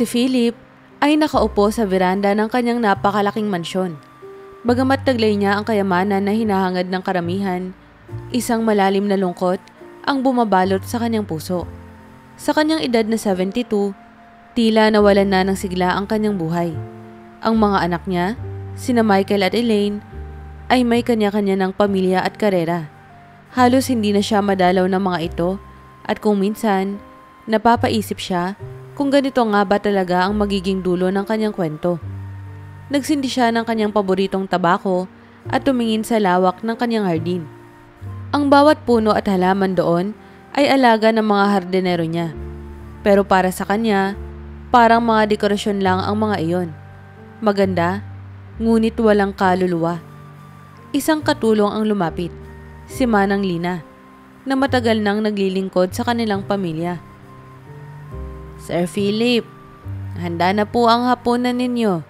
Si Philip ay nakaupo sa veranda ng kanyang napakalaking mansyon. Bagamat taglay niya ang kayamanan na hinahangad ng karamihan, isang malalim na lungkot ang bumabalot sa kanyang puso. Sa kanyang edad na 72, tila nawalan na ng sigla ang kanyang buhay. Ang mga anak niya, sina Michael at Elaine, ay may kanya-kanya ng pamilya at karera. Halos hindi na siya madalaw ng mga ito at kung minsan, napapaisip siya kung ganito nga ba talaga ang magiging dulo ng kanyang kwento. Nagsindi siya ng kanyang paboritong tabako at tumingin sa lawak ng kanyang hardin. Ang bawat puno at halaman doon ay alaga ng mga hardinero niya. Pero para sa kanya, parang mga dekorasyon lang ang mga iyon. Maganda, ngunit walang kaluluwa. Isang katulong ang lumapit, si Manang Lina, na matagal nang naglilingkod sa kanilang pamilya. Sir Philip, handa na po ang hapunan ninyo.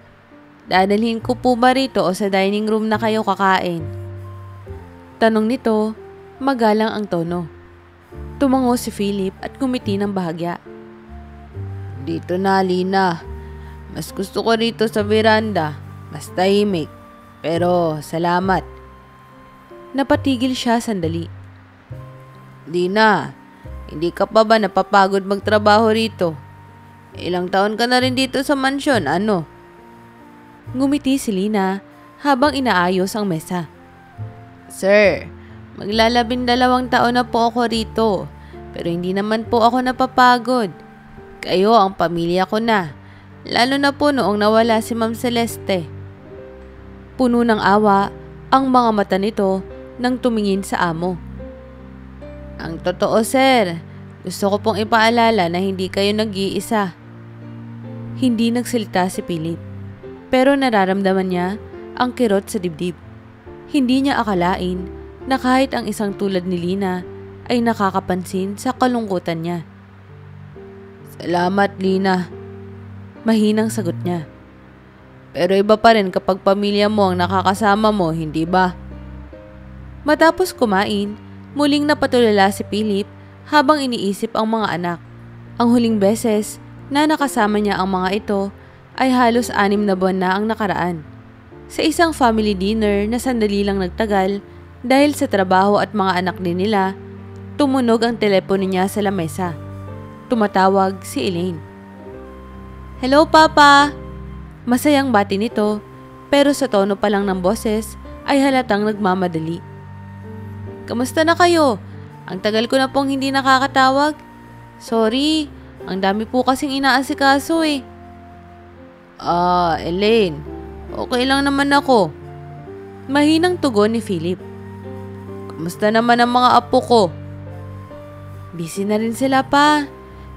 Dadalhin ko po ba rito o sa dining room na kayo kakain? Tanong nito, magalang ang tono. Tumango si Philip at ngumiti ng bahagya. Dito na, Lina. Mas gusto ko rito sa veranda. Mas tahimik. Pero salamat. Napatigil siya sandali. Lina, hindi ka pa ba napapagod magtrabaho rito? Ilang taon ka na rin dito sa mansyon, ano? Ngumiti si Lina habang inaayos ang mesa. Sir, maglalabindalawang taon na po ako rito, pero hindi naman po ako napapagod. Kayo ang pamilya ko na, lalo na po noong nawala si Ma'am Celeste. Puno ng awa ang mga mata nito nang tumingin sa amo. Ang totoo, sir, gusto ko pong ipaalala na hindi kayo nag-iisa. Hindi nagsalita si Philip. Pero nararamdaman niya ang kirot sa dibdib. Hindi niya akalain na kahit ang isang tulad ni Lina ay nakakapansin sa kalungkutan niya. Salamat, Lina. Mahinang sagot niya. Pero iba pa rin kapag pamilya mo ang nakakasama mo, hindi ba? Matapos kumain, muling napatulala si Philip habang iniisip ang mga anak. Ang huling beses na nakasama niya ang mga ito ay halos 6 na buwan na ang nakaraan. Sa isang family dinner na sandali lang nagtagal dahil sa trabaho at mga anak din nila, tumunog ang telepono niya sa lamesa. Tumatawag si Elaine. Hello, Papa! Masayang bati nito, pero sa tono pa lang ng boses ay halatang nagmamadali. Kamusta na kayo? Ang tagal ko na pong hindi nakakatawag. Sorry, ang dami po kasing inaasikaso eh. Elaine, okay lang naman ako. Mahinang tugon ni Philip. Kamusta naman ang mga apo ko? Busy na rin sila pa.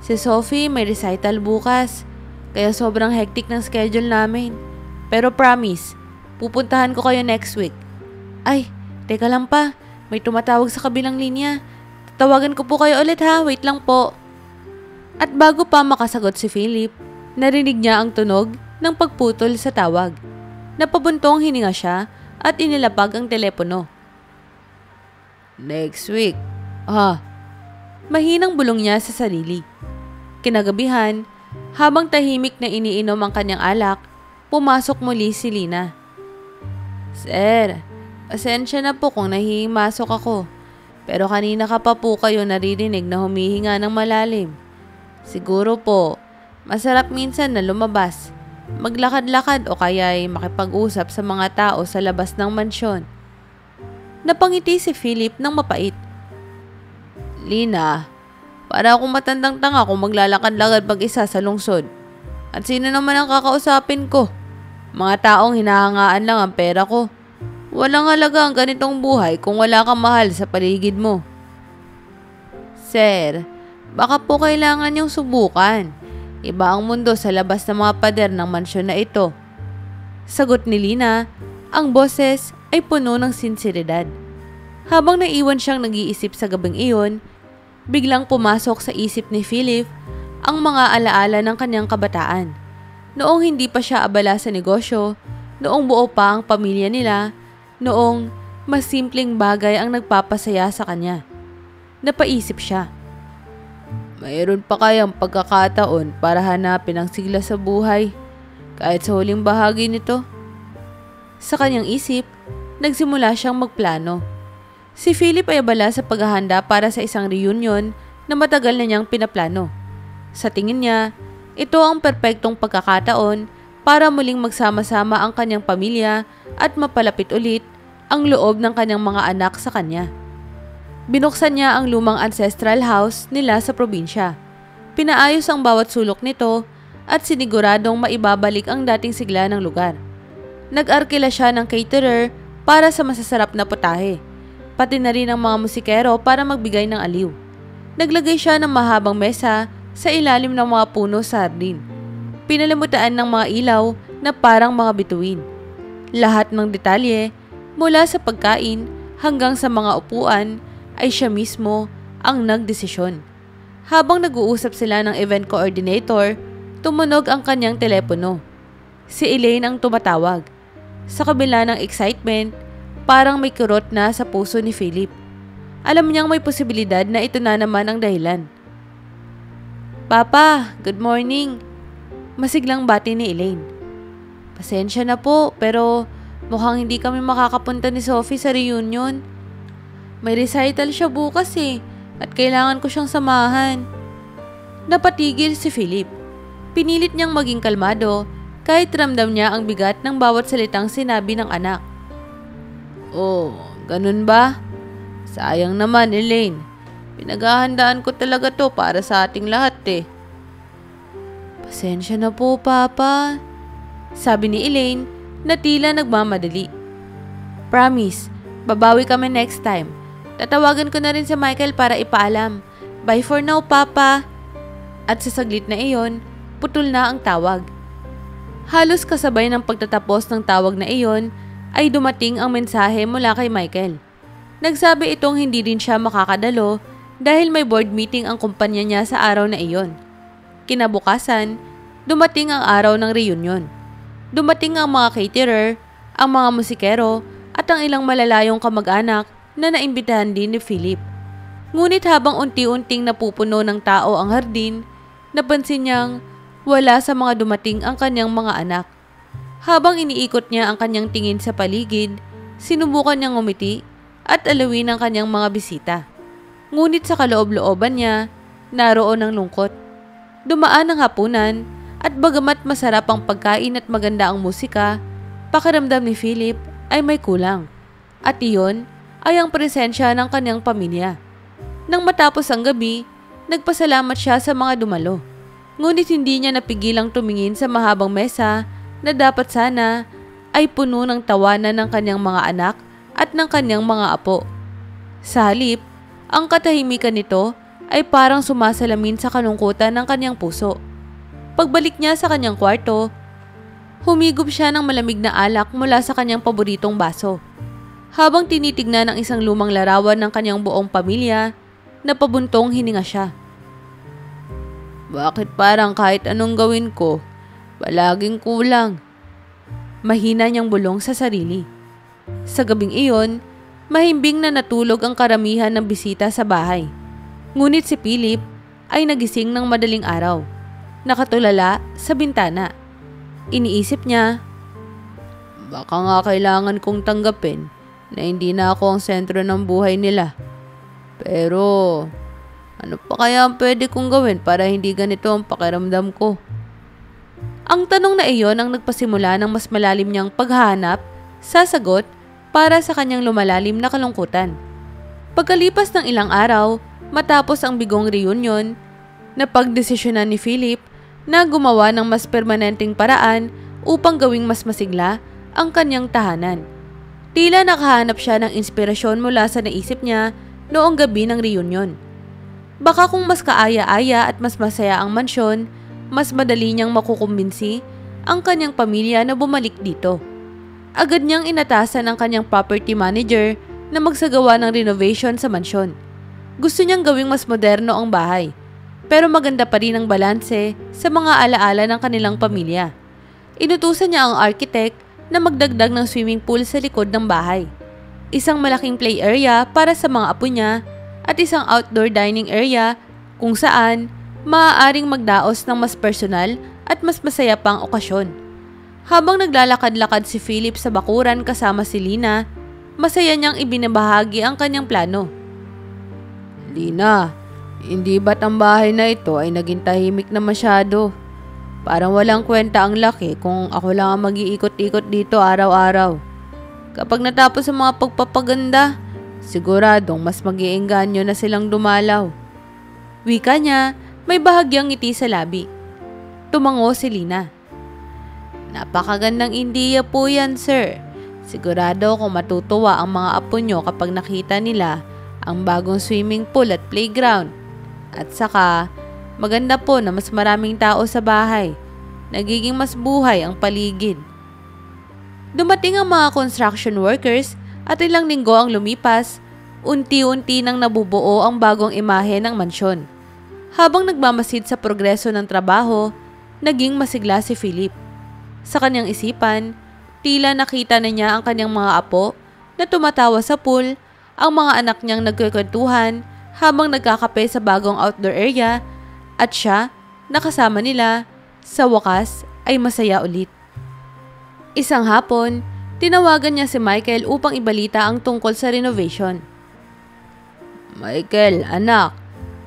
Si Sophie may recital bukas, kaya sobrang hectic ng schedule namin. Pero promise, pupuntahan ko kayo next week. Ay, teka lang pa, may tumatawag sa kabilang linya. Tatawagan ko po kayo ulit ha, wait lang po. At bago pa makasagot si Philip, narinig niya ang tunog ng pagputol sa tawag. Napabuntong hininga siya at inilapag ang telepono. Next week. Mahinang bulong niya sa sarili. Kinagabihan, habang tahimik na iniinom ang kanyang alak, pumasok muli si Lina. Sir, pasensya na po kung nahihimasok ako. Pero kanina ka pa po kayo naririnig na humihinga ng malalim. Siguro po, masarap minsan na lumabas. Maglakad-lakad o kaya ay makipag-usap sa mga tao sa labas ng mansyon. Napangiti si Philip ng mapait. Lina, para akong matandang tanga kung maglalakad-lakad mag-isa sa lungsod. At sino naman ang kakausapin ko? Mga taong hinahangaan lang ang pera ko. Walang halaga ang ganitong buhay kung wala kang mahal sa paligid mo. Sir, baka po kailangan niyong subukan. Iba ang mundo sa labas ng mga pader ng mansyon na ito. Sagot ni Lina, ang boses ay puno ng sinseridad. Habang naiwan siyang nag-iisip sa gabing iyon, biglang pumasok sa isip ni Philip ang mga alaala ng kanyang kabataan. Noong hindi pa siya abala sa negosyo, noong buo pa ang pamilya nila, noong mas simpleng bagay ang nagpapasaya sa kanya. Napaisip siya. Mayroon pa kayang pagkakataon para hanapin ang sigla sa buhay kahit sa huling bahagi nito? Sa kanyang isip, nagsimula siyang magplano. Si Philip ay abala sa paghahanda para sa isang reunion na matagal na niyang pinaplano. Sa tingin niya, ito ang perpektong pagkakataon para muling magsama-sama ang kanyang pamilya at mapalapit ulit ang loob ng kanyang mga anak sa kanya. Binuksan niya ang lumang ancestral house nila sa probinsya. Pinaayos ang bawat sulok nito at siniguradong maibabalik ang dating sigla ng lugar. Nag-arkila siya ng caterer para sa masasarap na putahe, pati na rin ang mga musikero para magbigay ng aliw. Naglagay siya ng mahabang mesa sa ilalim ng mga puno sa hardin. Pinalimutaan ng mga ilaw na parang mga bituin. Lahat ng detalye, mula sa pagkain hanggang sa mga upuan, ay siya mismo ang nagdesisyon. Habang nag-uusap sila ng event coordinator, tumunog ang kanyang telepono. Si Elaine ang tumatawag. Sa kabila ng excitement, parang may kurot na sa puso ni Philip. Alam niyang may posibilidad na ito na naman ang dahilan. "Papa, good morning." Masiglang bati ni Elaine. "Pasensya na po, pero mukhang hindi kami makakapunta ni Sophie sa reunion. May recital siya bukas at kailangan ko siyang samahan." Napatigil si Philip. Pinilit niyang maging kalmado kahit ramdam niya ang bigat ng bawat salitang sinabi ng anak. "Oh, ganun ba? Sayang naman, Elaine. Pinaghahandaan ko talaga to para sa ating lahat "Pasensya na po, Papa," sabi ni Elaine na tila nagmamadali. "Promise, babawi kami next time. Tatawagan ko na rin si Michael para ipaalam. Bye for now, Papa." At sa saglit na iyon, putol na ang tawag. Halos kasabay ng pagtatapos ng tawag na iyon ay dumating ang mensahe mula kay Michael. Nagsabi itong hindi rin siya makakadalo dahil may board meeting ang kumpanya niya sa araw na iyon. Kinabukasan, dumating ang araw ng reunion. Dumating ang mga caterer, ang mga musikero at ang ilang malalayong kamag-anak na naimbitahan din ni Philip. Ngunit habang unti-unting napupuno ng tao ang hardin, napansin niyang wala sa mga dumating ang kanyang mga anak. Habang iniikot niya ang kanyang tingin sa paligid, sinubukan niyang umiti at alawin ang kanyang mga bisita. Ngunit sa kaloob-looban niya, naroon ang lungkot. Dumaan ang hapunan at bagamat masarap ang pagkain at maganda ang musika, pakiramdam ni Philip ay may kulang. At iyon ay ang presensya ng kanyang pamilya. Nang matapos ang gabi, nagpasalamat siya sa mga dumalo. Ngunit hindi niya napigilang tumingin sa mahabang mesa na dapat sana ay puno ng tawanan ng kanyang mga anak at ng kanyang mga apo. Sa halip, ang katahimikan nito ay parang sumasalamin sa kalungkutan ng kanyang puso. Pagbalik niya sa kanyang kwarto, humigop siya ng malamig na alak mula sa kanyang paboritong baso. Habang tinitignan ang isang lumang larawan ng kanyang buong pamilya, napabuntong hininga siya. "Bakit parang kahit anong gawin ko, palaging kulang?" Mahina niyang bulong sa sarili. Sa gabing iyon, mahimbing na natulog ang karamihan ng bisita sa bahay. Ngunit si Philip ay nagising ng madaling araw, nakatulala sa bintana. Iniisip niya, baka nga kailangan kong tanggapin na hindi na ako ang sentro ng buhay nila. Pero ano pa kaya ang pwede kong gawin para hindi ganito ang pakiramdam ko? Ang tanong na iyon ang nagpasimula ng mas malalim niyang paghahanap sa sagot para sa kanyang lumalalim na kalungkutan. Pagkalipas ng ilang araw, matapos ang bigong reunion, napagdesisyonan ni Philip na gumawa ng mas permanenteng paraan upang gawing mas masigla ang kanyang tahanan. Tila nakahanap siya ng inspirasyon mula sa naisip niya noong gabi ng reunion. Baka kung mas kaaya-aya at mas masaya ang mansyon, mas madali niyang makukumbinsi ang kanyang pamilya na bumalik dito. Agad niyang inatasan ang kanyang property manager na magsagawa ng renovation sa mansyon. Gusto niyang gawing mas moderno ang bahay, pero maganda pa rin ang balanse sa mga alaala ng kanilang pamilya. Inutusan niya ang architect na magdagdag ng swimming pool sa likod ng bahay, isang malaking play area para sa mga apo niya at isang outdoor dining area kung saan maaaring magdaos ng mas personal at mas masaya pang okasyon. Habang naglalakad-lakad si Philip sa bakuran kasama si Lina, masaya niyang ibinabahagi ang kanyang plano. Lina, hindi ba't ang bahay na ito ay naging tahimik na masyado? Parang walang kwenta ang laki kung ako lang ang mag-iikot-ikot dito araw-araw. Kapag natapos ang mga pagpapaganda, siguradong mas mag-iengganyo na silang dumalaw. Wika niya, may bahagyang ngiti sa labi. Tumango si Lina. Napakagandang ideya po yan, sir. Sigurado kung matutuwa ang mga apo nyo kapag nakita nila ang bagong swimming pool at playground. At saka, maganda po na mas maraming tao sa bahay. Nagiging mas buhay ang paligid. Dumating ang mga construction workers at ilang linggo ang lumipas, unti-unti nang nabubuo ang bagong imahe ng mansyon. Habang nagmamasid sa progreso ng trabaho, naging masigla si Philip. Sa kanyang isipan, tila nakita na niya ang kanyang mga apo na tumatawa sa pool, ang mga anak niyang nagkukwentuhan habang nagkakape sa bagong outdoor area, at siya, nakasama nila, sa wakas ay masaya ulit. Isang hapon, tinawagan niya si Michael upang ibalita ang tungkol sa renovation. Michael, anak,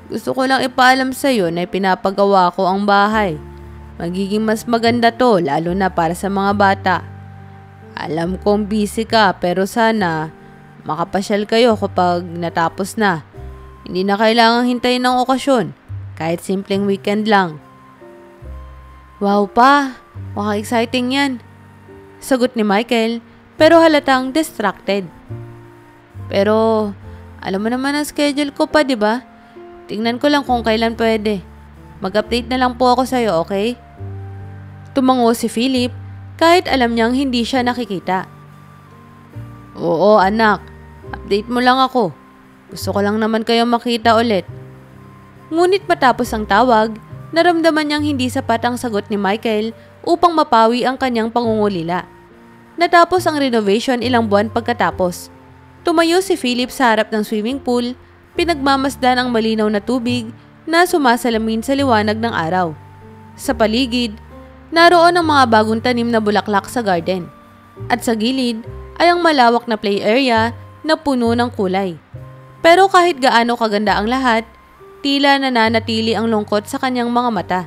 gusto ko lang ipaalam sa iyo na pinapagawa ko ang bahay. Magiging mas maganda to, lalo na para sa mga bata. Alam kong busy ka, pero sana makapasyal kayo kapag natapos na. Hindi na kailangang hintayin ng okasyon, kahit simpleng weekend lang. Wow pa, baka exciting yan. Sagot ni Michael, pero halatang distracted. Pero, alam mo naman ang schedule ko pa, di ba? Tingnan ko lang kung kailan pwede. Mag-update na lang po ako sa'yo, okay? Tumango si Philip, kahit alam niyang hindi siya nakikita. Oo, anak. Update mo lang ako. Gusto ko lang naman kayo makita ulit. Ngunit matapos ang tawag, naramdaman niyang hindi sapat ang sagot ni Michael upang mapawi ang kanyang pangungulila. Natapos ang renovation ilang buwan pagkatapos. Tumayo si Philip sa harap ng swimming pool, pinagmamasdan ang malinaw na tubig na sumasalamin sa liwanag ng araw. Sa paligid, naroon ang mga bagong tanim na bulaklak sa garden. At sa gilid ay ang malawak na play area na puno ng kulay. Pero kahit gaano kaganda ang lahat, tila nananatili ang lungkot sa kanyang mga mata.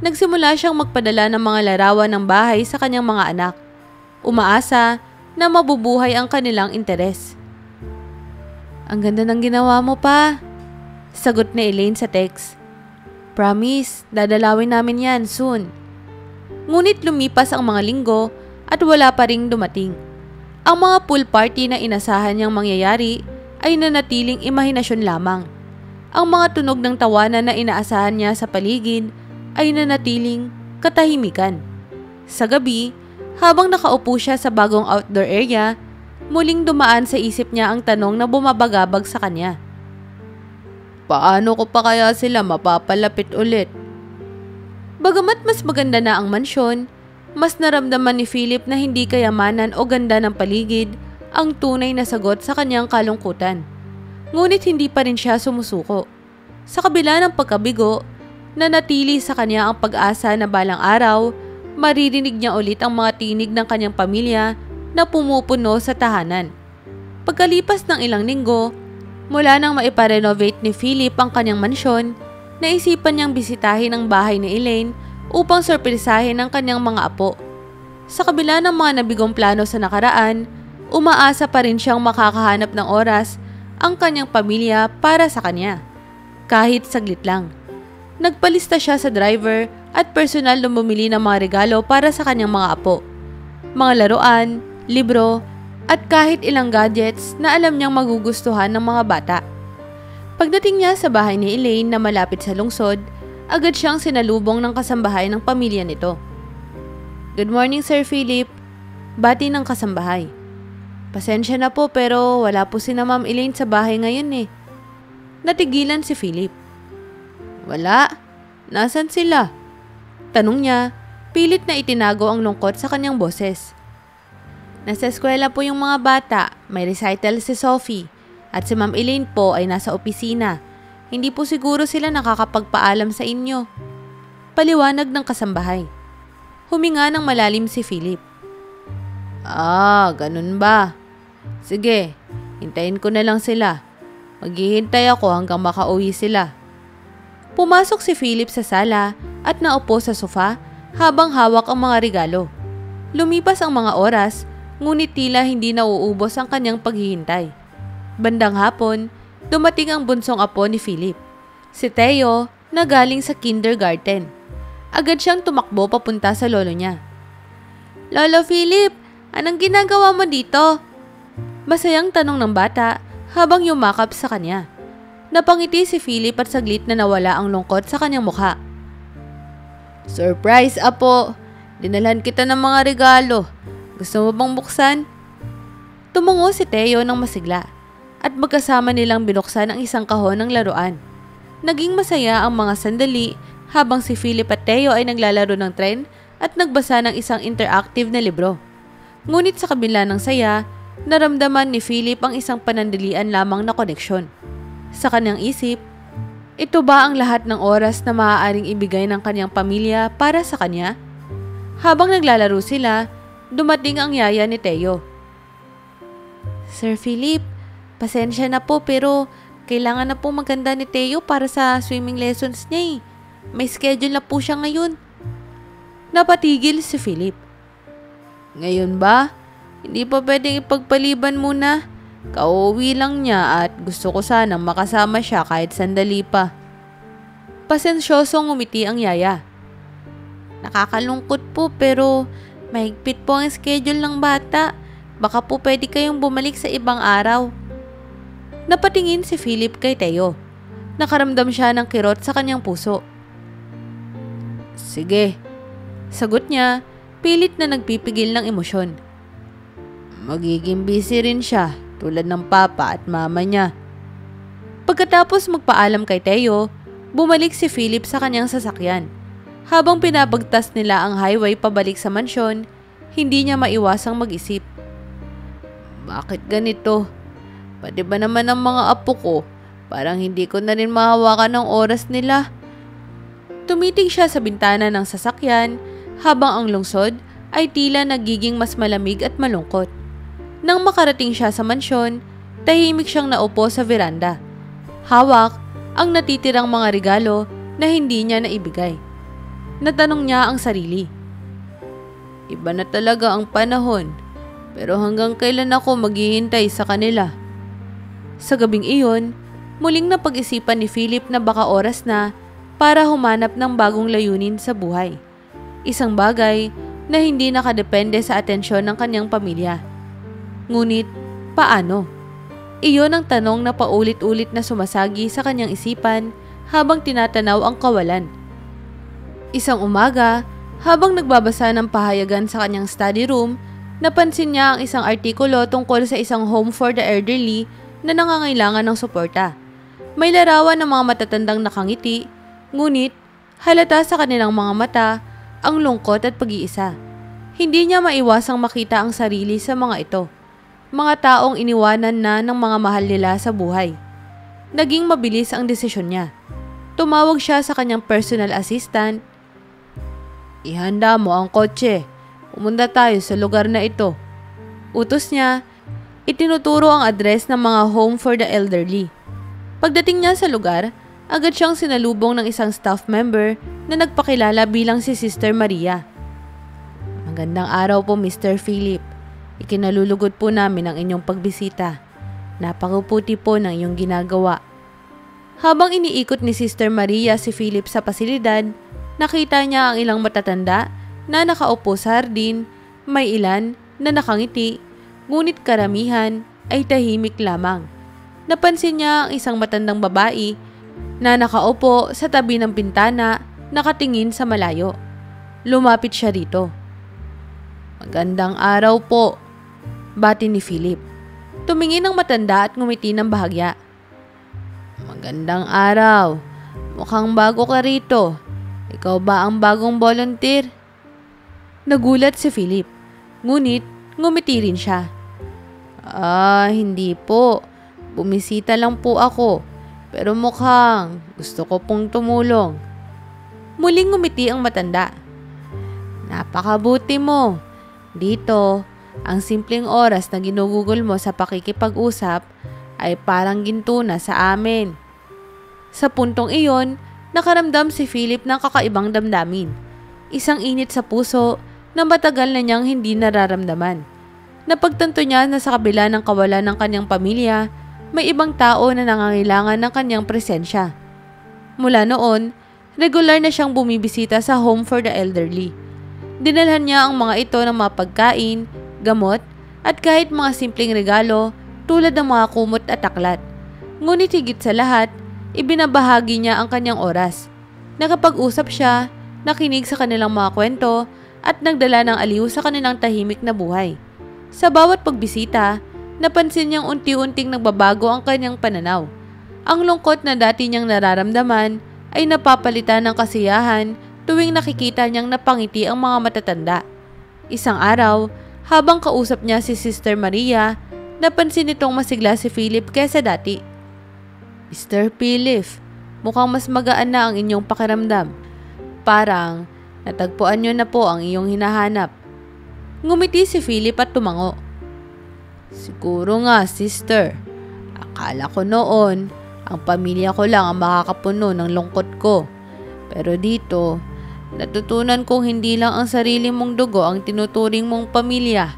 Nagsimula siyang magpadala ng mga larawan ng bahay sa kanyang mga anak. Umaasa na mabubuhay ang kanilang interes. Ang ganda ng ginawa mo pa, sagot ni Elaine sa text. Promise, dadalawin namin yan soon. Ngunit lumipas ang mga linggo at wala pa ring dumating. Ang mga pool party na inasahan niyang mangyayari ay nanatiling imahinasyon lamang. Ang mga tunog ng tawanan na inaasahan niya sa paligid ay nanatiling katahimikan. Sa gabi, habang nakaupo siya sa bagong outdoor area, muling dumaan sa isip niya ang tanong na bumabagabag sa kanya. Paano ko pa kaya sila mapapalapit ulit? Bagamat mas maganda na ang mansyon, mas naramdaman ni Philip na hindi kayamanan o ganda ng paligid ang tunay na sagot sa kanyang kalungkutan. Ngunit hindi pa rin siya sumusuko. Sa kabila ng pagkabigo, nanatili sa kanya ang pag-asa na balang araw, maririnig niya ulit ang mga tinig ng kanyang pamilya na pumupuno sa tahanan. Pagkalipas ng ilang linggo, mula nang maiparenovate ni Philip ang kanyang mansyon, naisipan niyang bisitahin ang bahay ni Elaine upang sorpresahin ang kanyang mga apo. Sa kabila ng mga nabigong plano sa nakaraan, umaasa pa rin siyang makakahanap ng oras ang kanyang pamilya para sa kanya. Kahit saglit lang. Nagpalista siya sa driver at personal na bumili ng mga regalo para sa kanyang mga apo. Mga laruan, libro, at kahit ilang gadgets na alam niyang magugustuhan ng mga bata. Pagdating niya sa bahay ni Elaine na malapit sa lungsod, agad siyang sinalubong ng kasambahay ng pamilya nito. Good morning, Sir Philip. Bati ng kasambahay. Pasensya na po pero wala po si na Ma'am Elaine sa bahay ngayon eh. Natigilan si Philip. Wala? Nasaan sila? Tanong niya, pilit na itinago ang lungkot sa kanyang boses. Nasa eskwela po yung mga bata, may recital si Sophie, at si Ma'am Elaine po ay nasa opisina. Hindi po siguro sila nakakapagpaalam sa inyo. Paliwanag ng kasambahay. Huminga ng malalim si Philip. Ganun ba? Sige, hintayin ko na lang sila. Maghihintay ako hanggang makauwi sila. Pumasok si Philip sa sala at naupo sa sofa habang hawak ang mga regalo. Lumipas ang mga oras, ngunit tila hindi nauubos ang kanyang paghihintay. Bandang hapon, dumating ang bunsong apo ni Philip, si Theo, na galing sa kindergarten. Agad siyang tumakbo papunta sa lolo niya. Lolo Philip, anong ginagawa mo dito? Masayang tanong ng bata habang yumakap sa kanya. Napangiti si Philip at saglit na nawala ang lungkot sa kanyang mukha. Surprise, apo! Dinalhan kita ng mga regalo. Gusto mo bang buksan? Tumungo si Theo ng masigla at magkasama nilang binuksan ang isang kahon ng laruan. Naging masaya ang mga sandali habang si Philip at Theo ay naglalaro ng tren at nagbasa ng isang interactive na libro. Ngunit sa kabila ng saya, naramdaman ni Philip ang isang panandalian lamang na koneksyon. Sa kanyang isip, ito ba ang lahat ng oras na maaaring ibigay ng kanyang pamilya para sa kanya? Habang naglalaro sila, dumating ang yaya ni Theo. Sir Philip, pasensya na po pero kailangan na po maganda ni Theo para sa swimming lessons niya eh. May schedule na po siya ngayon. Napatigil si Philip. Ngayon ba? Hindi pa pwedeng ipagpaliban muna. Kauwi lang niya at gusto ko sanang makasama siya kahit sandali pa. Pasensyosong ngumiti ang yaya. Nakakalungkot po pero mahigpit po ang schedule ng bata. Baka po pwede kayong bumalik sa ibang araw. Napatingin si Philip kay Theo. Nakaramdam siya ng kirot sa kanyang puso. Sige. Sagot niya, pilit na nagpipigil ng emosyon. Magiging busy rin siya tulad ng papa at mama niya. Pagkatapos magpaalam kay Theo, bumalik si Philip sa kanyang sasakyan. Habang pinabagtas nila ang highway pabalik sa mansyon, hindi niya maiwasang mag-isip. Bakit ganito? Pwede ba naman ang mga apo ko? Parang hindi ko na rin mahawakan ng oras nila. Tumiting siya sa bintana ng sasakyan habang ang lungsod ay tila nagiging mas malamig at malungkot. Nang makarating siya sa mansyon, tahimik siyang naupo sa veranda. Hawak ang natitirang mga regalo na hindi niya naibigay. Natanong niya ang sarili. Iba na talaga ang panahon, pero hanggang kailan ako maghihintay sa kanila? Sa gabing iyon, muling napag-isipan ni Philip na baka oras na para humanap ng bagong layunin sa buhay. Isang bagay na hindi nakadepende sa atensyon ng kanyang pamilya. Ngunit, paano? Iyon ang tanong na paulit-ulit na sumasagi sa kanyang isipan habang tinatanaw ang kawalan. Isang umaga, habang nagbabasa ng pahayagan sa kanyang study room, napansin niya ang isang artikulo tungkol sa isang home for the elderly na nangangailangan ng suporta. May larawan ng mga matatandang nakangiti, ngunit halata sa kanilang mga mata ang lungkot at pag-iisa. Hindi niya maiwasang makita ang sarili sa mga ito. Mga taong iniwanan na ng mga mahal nila sa buhay. Naging mabilis ang desisyon niya. Tumawag siya sa kanyang personal assistant. Ihanda mo ang kotse. Pumunta tayo sa lugar na ito. Utos niya, itinuturo ang address ng mga home for the elderly. Pagdating niya sa lugar, agad siyang sinalubong ng isang staff member na nagpakilala bilang si Sister Maria. Magandang araw po, Mr. Philip. Ikinalulugod po namin ang inyong pagbisita. Napakaputi po ng iyong ginagawa. Habang iniikot ni Sister Maria si Philip sa pasilidad, nakita niya ang ilang matatanda na nakaupo sa hardin, may ilan na nakangiti, ngunit karamihan ay tahimik lamang. Napansin niya ang isang matandang babae na nakaupo sa tabi ng bintana, nakatingin sa malayo. Lumapit siya rito. Magandang araw po, bati ni Philip. Tumingin ang matanda at ngumiti ng bahagya. Magandang araw. Mukhang bago ka rito. Ikaw ba ang bagong volunteer? Nagulat si Philip. Ngunit ngumiti rin siya. Hindi po. Bumisita lang po ako. pero mukhang gusto ko pong tumulong. Muling ngumiti ang matanda. Napakabuti mo. Dito, ang simpleng oras na ginugugol mo sa pakikipag-usap ay parang ginto na sa amin. Sa puntong iyon, nakaramdam si Philip ng kakaibang damdamin. Isang init sa puso na matagal na niyang hindi nararamdaman. Napagtanto niya na sa kabila ng kawalan ng kanyang pamilya, may ibang tao na nangangailangan ng kanyang presensya. Mula noon, regular na siyang bumibisita sa home for the elderly. Dinalhan niya ang mga ito ng mga pagkain, gamot, at kahit mga simpleng regalo tulad ng mga kumot at aklat. Ngunit higit sa lahat, ibinabahagi niya ang kanyang oras. Nakapag-usap siya, nakinig sa kanilang mga kwento, at nagdala ng aliw sa kanilang tahimik na buhay. Sa bawat pagbisita, napansin niyang unti-unting nagbabago ang kanyang pananaw. Ang lungkot na dati niyang nararamdaman ay napapalitan ng kasiyahan tuwing nakikita niyang napangiti ang mga matatanda. Isang araw, habang kausap niya si Sister Maria, napansin nitong masigla si Philip kaysa dati. Mr. Philip, mukhang mas magaan na ang inyong pakiramdam. Parang natagpuan niyo na po ang iyong hinahanap. Ngumiti si Philip at tumango. Siguro nga, sister. Akala ko noon, ang pamilya ko lang ang makakapuno ng lungkot ko. Pero dito, natutunan kong hindi lang ang sarili mong dugo ang tinuturing mong pamilya.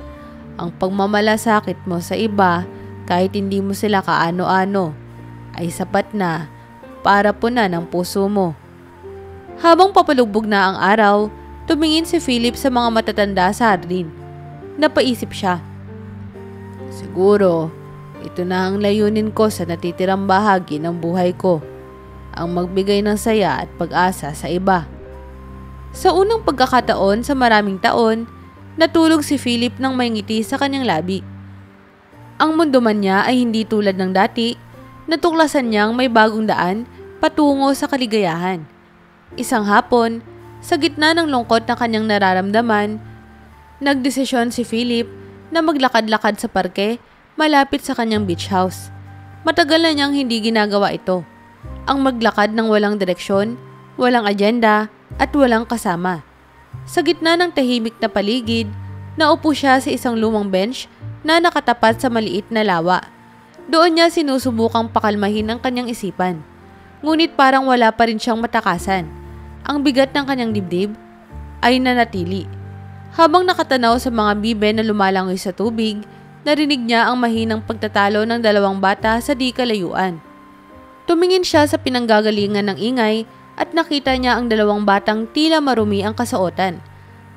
Ang pagmamalasakit mo sa iba, kahit hindi mo sila kaano-ano, ay sapat na para punan ang puso mo. Habang papalubog na ang araw, tumingin si Philip sa mga matatanda sa hardin. Napaisip siya. Siguro, ito na ang layunin ko sa natitirang bahagi ng buhay ko. Ang magbigay ng saya at pag-asa sa iba. Sa unang pagkakataon sa maraming taon, natulog si Philip ng may ngiti sa kanyang labi. Ang mundo man niya ay hindi tulad ng dati, natuklasan niyang may bagong daan patungo sa kaligayahan. Isang hapon, sa gitna ng lungkot na kanyang nararamdaman, nagdesisyon si Philip na maglakad-lakad sa parke malapit sa kanyang beach house. Matagal na niyang hindi ginagawa ito. Ang maglakad ng walang direksyon, walang agenda, at walang kasama. Sa gitna ng tahimik na paligid, naupo siya sa isang lumang bench na nakatapat sa maliit na lawa. Doon niya sinusubukang pakalmahin ang kanyang isipan. Ngunit parang wala pa rin siyang matakasan. Ang bigat ng kanyang dibdib ay nanatili. Habang nakatanaw sa mga bibe na lumalangoy sa tubig, narinig niya ang mahinang pagtatalo ng dalawang bata sa di kalayuan. Tumingin siya sa pinanggagalingan ng ingay at nakita niya ang dalawang batang tila marumi ang kasuotan.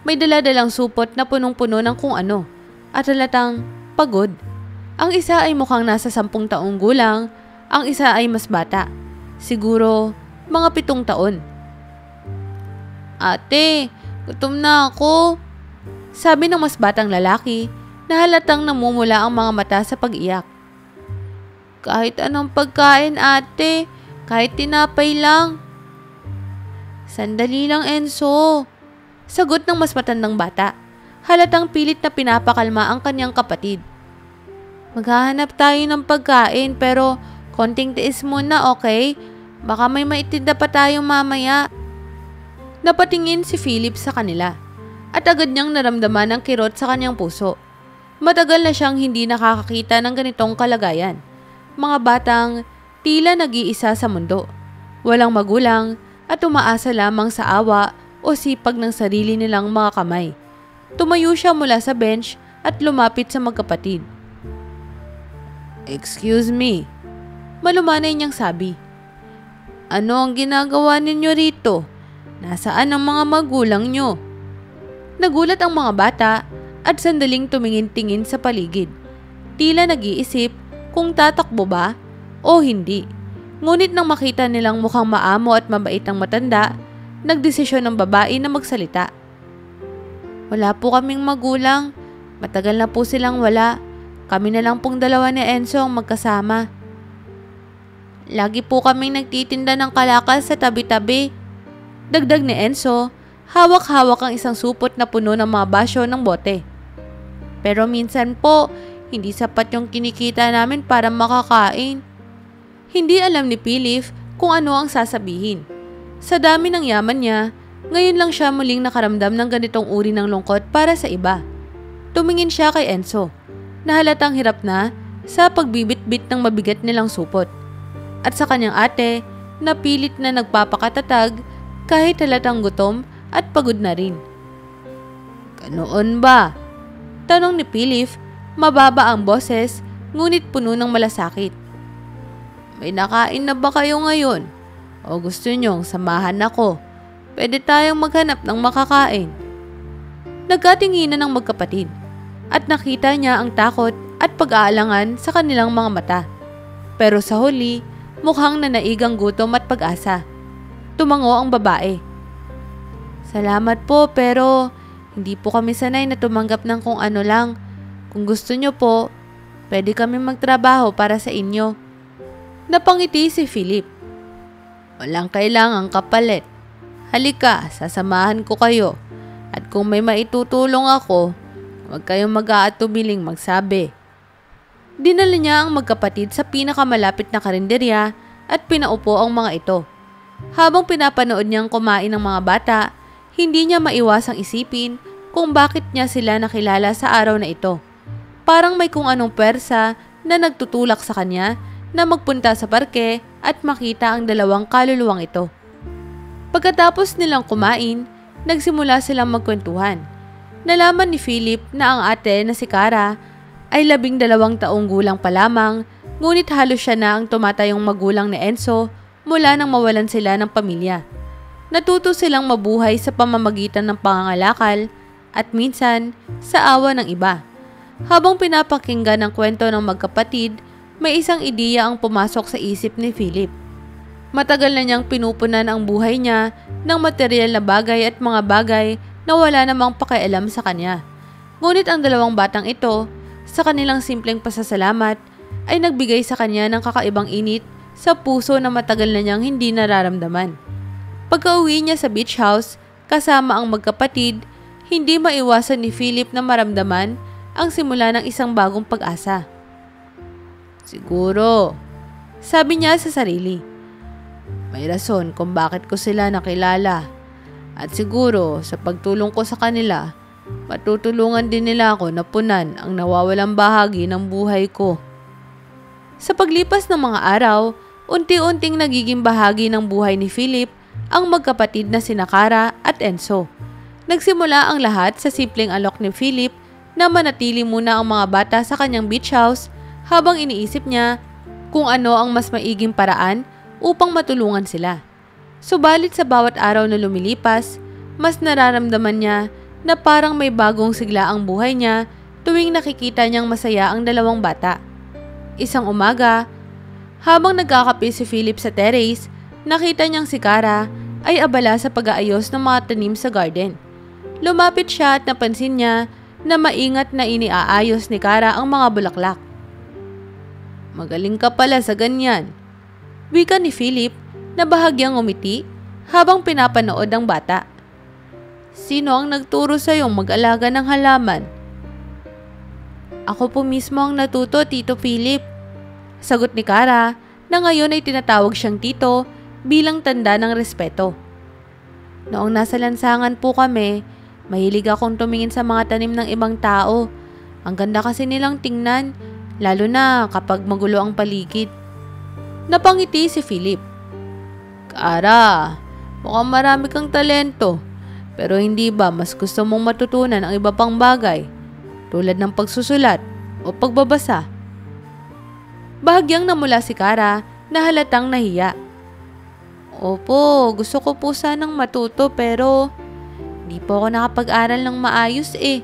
May daladalang supot na punong-puno ng kung ano at halatang pagod. Ang isa ay mukhang nasa 10 taong gulang, ang isa ay mas bata. Siguro mga 7 taon. Ate, gutom na ako. Sabi ng mas batang lalaki na halatang namumula ang mga mata sa pag-iyak. Kahit anong pagkain, ate. Kahit tinapay lang. Sandali lang, Enzo. Sagot ng mas matandang bata. Halatang pilit na pinapakalma ang kanyang kapatid. Maghahanap tayo ng pagkain pero konting tiis muna, okay? Baka may maitinda pa tayo mamaya. Napatingin si Philip sa kanila at agad niyang naramdaman ang kirot sa kanyang puso. Matagal na siyang hindi nakakakita ng ganitong kalagayan. Mga batang tila nag-iisa sa mundo. Walang magulang at umaasa lamang sa awa o sipag ng sarili nilang mga kamay. Tumayo siya mula sa bench at lumapit sa magkapatid. Excuse me. Malumanay niyang sabi. Ano ang ginagawa ninyo rito? Nasaan ang mga magulang nyo? Nagulat ang mga bata at sandaling tumingin-tingin sa paligid. Tila nag-iisip kung tatakbo ba o hindi. Ngunit nang makita nilang mukhang maamo at mabait ang matanda, nagdesisyon ng babae na magsalita. Wala po kaming magulang. Matagal na po silang wala. Kami na lang pong dalawa ni Enzo ang magkasama. Lagi po kaming nagtitinda ng kalakal sa tabi-tabi. Dagdag ni Enzo, hawak-hawak ang isang supot na puno ng mga basyo ng bote. Pero minsan po, hindi sapat yung kinikita namin para makakain. Hindi alam ni Philip kung ano ang sasabihin. Sa dami ng yaman niya, ngayon lang siya muling nakaramdam ng ganitong uri ng lungkot para sa iba. Tumingin siya kay Enzo, na halatang hirap na sa pagbibit-bit ng mabigat nilang supot. At sa kanyang ate, na pilit na nagpapakatatag kahit halatang gutom at pagod na rin. "Ganoon ba?" tanong ni Philip, mababa ang boses ngunit puno ng malasakit. "May nakain na ba kayo ngayon? O gusto nyong samahan ako? Pwede tayong maghanap ng makakain." Nagkatinginan ng magkapatid at nakita niya ang takot at pag-aalangan sa kanilang mga mata. Pero sa huli, mukhang nanaigang gutom at pag-asa. Tumango ang babae. "Salamat po pero hindi po kami sanay na tumanggap ng kung ano lang. Kung gusto nyo po, pwede kami magtrabaho para sa inyo." Napangiti si Philip. "Walang kailangang kapalit. Halika, sasamahan ko kayo. At kung may maitutulong ako, huwag kayong mag-aatubiling magsabi." Dinala niya ang magkapatid sa pinakamalapit na karinderya at pinaupo ang mga ito. Habang pinapanood niyang kumain ng mga bata, hindi niya maiwasang isipin kung bakit niya sila nakilala sa araw na ito. Parang may kung anong pwersa na nagtutulak sa kanya na magpunta sa parke at makita ang dalawang kaluluwang ito. Pagkatapos nilang kumain, nagsimula silang magkwentuhan. Nalaman ni Philip na ang ate na si Cara ay 12 taong gulang pa lamang, ngunit halos siya na ang tumatayong magulang ni Enzo mula nang mawalan sila ng pamilya. Natuto silang mabuhay sa pamamagitan ng pangangalakal at minsan sa awa ng iba. Habang pinapakinggan ang kwento ng magkapatid, may isang ideya ang pumasok sa isip ni Philip. Matagal na niyang pinupunan ang buhay niya ng materyal na bagay at mga bagay na wala namang pakialam sa kanya. Ngunit ang dalawang batang ito, sa kanilang simpleng pasasalamat, ay nagbigay sa kanya ng kakaibang init sa puso na matagal na niyang hindi nararamdaman. Pagka-uwi niya sa beach house, kasama ang magkapatid, hindi maiwasan ni Philip na maramdaman ang simula ng isang bagong pag-asa. "Siguro," sabi niya sa sarili, "may rason kung bakit ko sila nakilala. At siguro sa pagtulong ko sa kanila, matutulungan din nila ako na punan ang nawawalang bahagi ng buhay ko." Sa paglipas ng mga araw, unti-unting nagiging bahagi ng buhay ni Philip ang magkapatid na sina Cara at Enzo. Nagsimula ang lahat sa simpleng alok ni Philip na manatili muna ang mga bata sa kanyang beach house habang iniisip niya kung ano ang mas maiging paraan upang matulungan sila. Subalit sa bawat araw na lumilipas, mas nararamdaman niya na parang may bagong sigla ang buhay niya tuwing nakikita niyang masaya ang dalawang bata. Isang umaga, habang nagkakape si Philip sa terrace, nakita niyang si Cara ay abala sa pag-aayos ng mga tanim sa garden. Lumapit siya at napansin niya na maingat na iniaayos ni Cara ang mga bulaklak. "Magaling ka pala sa ganyan," wika ni Philip na bahagyang umiti habang pinapanood ang bata. "Sino ang nagturo sa iyong mag-alaga ng halaman?" "Ako po mismo ang natuto, Tito Philip," sagot ni Cara na ngayon ay tinatawag siyang Tito bilang tanda ng respeto. "Noong nasa lansangan po kami, mahilig akong tumingin sa mga tanim ng ibang tao. Ang ganda kasi nilang tingnan, lalo na kapag magulo ang paligid." Napangiti si Philip. "Cara, mukhang marami kang talento. Pero hindi ba mas gusto mong matutunan ang iba pang bagay, tulad ng pagsusulat o pagbabasa?" Bahagyang namula si Cara na halatang nahiya. "Opo, gusto ko po sanang matuto pero hindi po ako nakapag-aral ng maayos eh.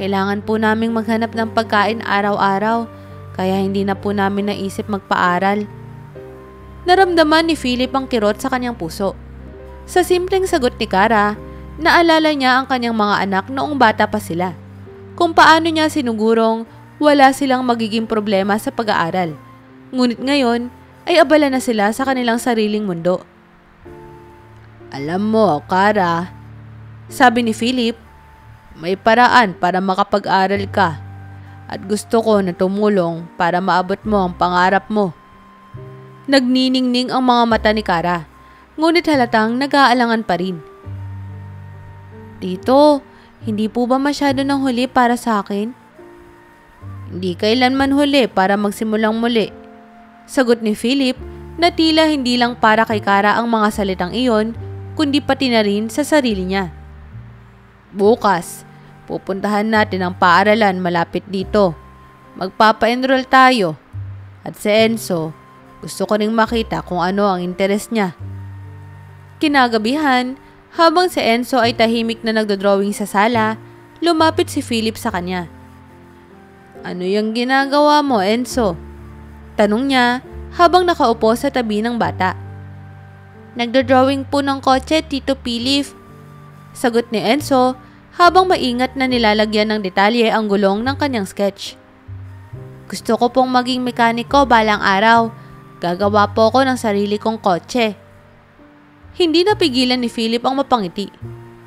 Kailangan po naming maghanap ng pagkain araw-araw, kaya hindi na po namin naisip magpaaral." Naramdaman ni Philip ang kirot sa kanyang puso. Sa simpleng sagot ni Cara, naalala niya ang kanyang mga anak noong bata pa sila. Kung paano niya sinugurong wala silang magiging problema sa pag-aaral. Ngunit ngayon ay abala na sila sa kanilang sariling mundo. "Alam mo, Cara," sabi ni Philip, "may paraan para makapag-aral ka. At gusto ko na tumulong para maabot mo ang pangarap mo." Nagniningning ang mga mata ni Kara, ngunit halatang nag-aalangan pa rin. Tito, hindi po ba masyado ng huli para sa akin? Hindi kailanman huli para magsimulang muli. Sagot ni Philip na tila hindi lang para kay Kara ang mga salitang iyon, kundi pati na rin sa sarili niya. Bukas, pupuntahan natin ang paaralan malapit dito. Magpapa-enroll tayo. At si Enzo, gusto ko ring makita kung ano ang interes niya. Kinagabihan, habang si Enzo ay tahimik na nagdodrawing sa sala, lumapit si Philip sa kanya. Ano yung ginagawa mo, Enzo? Tanong niya habang nakaupo sa tabi ng bata. Nagdodrawing po ng kotse, Tito Philip. Sagot ni Enzo habang maingat na nilalagyan ng detalye ang gulong ng kanyang sketch. Gusto ko pong maging mekaniko balang araw. Gagawa po ako ng sarili kong kotse. Hindi napigilan ni Philip ang mapangiti.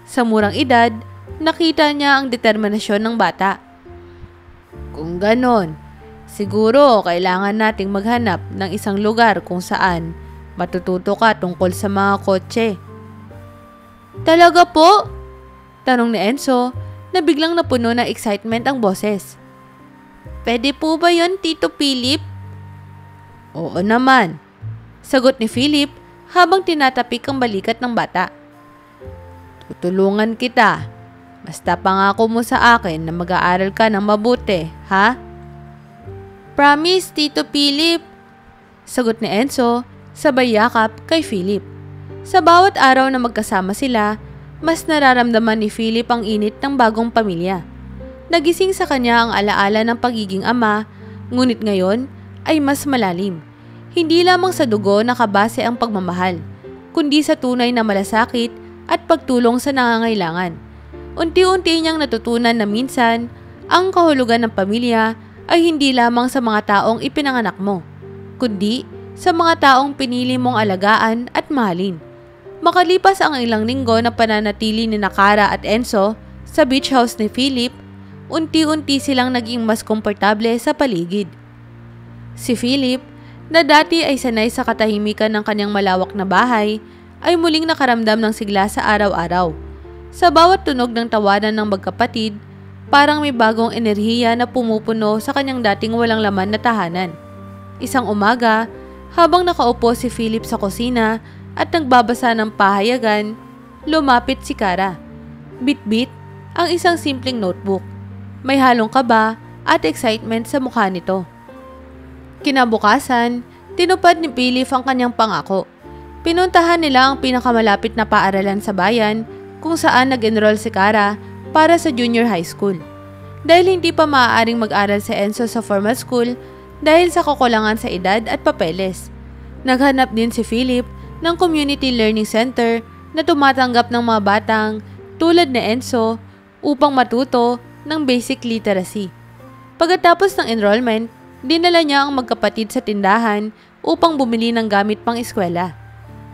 Sa murang edad, nakita niya ang determinasyon ng bata. Kung ganon, siguro kailangan nating maghanap ng isang lugar kung saan matututo ka tungkol sa mga kotse. Talaga po? Tanong ni Enzo na biglang napuno ng excitement ang boses. Pwede po ba yon, Tito Philip? Oo naman, sagot ni Philip habang tinatapik ang balikat ng bata. Tutulungan kita. Basta pangako mo sa akin na mag-aaral ka ng mabuti, ha? Promise, Tito Philip, sagot ni Enzo sabay yakap kay Philip. Sa bawat araw na magkasama sila, mas nararamdaman ni Philip ang init ng bagong pamilya. Nagising sa kanya ang alaala ng pagiging ama, ngunit ngayon ay mas malalim. Hindi lamang sa dugo nakabase ang pagmamahal, kundi sa tunay na malasakit at pagtulong sa nangangailangan. Unti-unti niyang natutunan na minsan, ang kahulugan ng pamilya ay hindi lamang sa mga taong ipinanganak mo, kundi sa mga taong pinili mong alagaan at mahalin. Makalipas ang ilang linggo na pananatili ni Kara at Enzo sa beach house ni Philip, unti-unti silang naging mas komportable sa paligid. Si Philip, na dati ay sanay sa katahimikan ng kanyang malawak na bahay, ay muling nakaramdam ng sigla sa araw-araw. Sa bawat tunog ng tawanan ng magkapatid, parang may bagong enerhiya na pumupuno sa kanyang dating walang laman na tahanan. Isang umaga, habang nakaupo si Philip sa kusina at nagbabasa ng pahayagan, lumapit si Kara. Bit-bit ang isang simpleng notebook. May halong kaba at excitement sa mukha nito. Kinabukasan, tinupad ni Philip ang kanyang pangako. Pinuntahan nila ang pinakamalapit na paaralan sa bayan kung saan nag-enroll si Kara para sa junior high school. Dahil hindi pa maaaring mag-aral si Enzo sa formal school dahil sa kakulangan sa edad at papeles. Naghanap din si Philip ng community learning center na tumatanggap ng mga batang tulad ni Enzo upang matuto ng basic literacy. Pagkatapos ng enrollment, dinala niya ang magkapatid sa tindahan upang bumili ng gamit pang eskwela.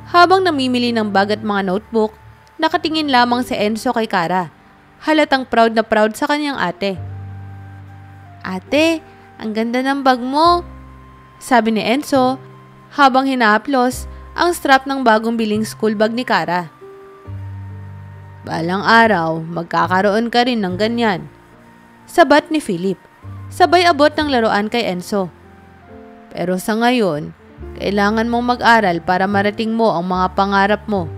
Habang namimili ng bag at mga notebook, nakatingin lamang si Enzo kay Kara. Halatang proud na proud sa kanyang ate. Ate, ang ganda ng bag mo, sabi ni Enzo habang hinahaplos ang strap ng bagong biling school bag ni Kara. Balang araw, magkakaroon ka rin ng ganyan, sabat ni Philip. Sabay abot ng laruan kay Enzo. Pero sa ngayon, kailangan mong mag-aral para marating mo ang mga pangarap mo.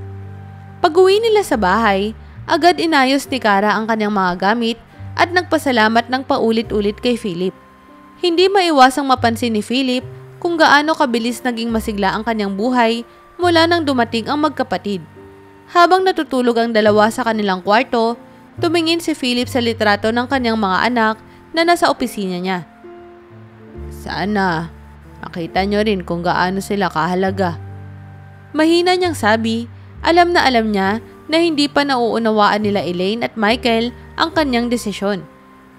Pag-uwi nila sa bahay, agad inayos ni Kara ang kanyang mga gamit at nagpasalamat ng paulit-ulit kay Philip. Hindi maiwasang mapansin ni Philip kung gaano kabilis naging masigla ang kanyang buhay mula nang dumating ang magkapatid. Habang natutulog ang dalawa sa kanilang kwarto, tumingin si Philip sa litrato ng kanyang mga anak na nasa opisina niya. Sana makita nyo rin kung gaano sila kahalaga. Mahina niyang sabi, alam niya na hindi pa nauunawaan nila Elaine at Michael ang kanyang desisyon.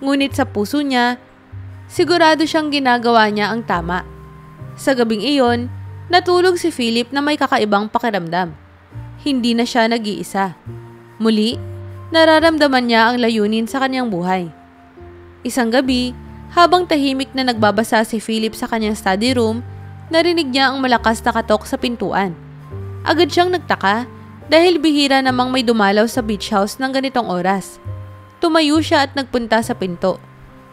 Ngunit sa puso niya, sigurado siyang ginagawa niya ang tama. Sa gabing iyon, natulog si Philip na may kakaibang pakiramdam. Hindi na siya nag-iisa. Muli, nararamdaman niya ang layunin sa kanyang buhay. Isang gabi, habang tahimik na nagbabasa si Philip sa kanyang study room, narinig niya ang malakas na katok sa pintuan. Agad siyang nagtaka dahil bihira namang may dumalaw sa beach house ng ganitong oras. Tumayo siya at nagpunta sa pinto.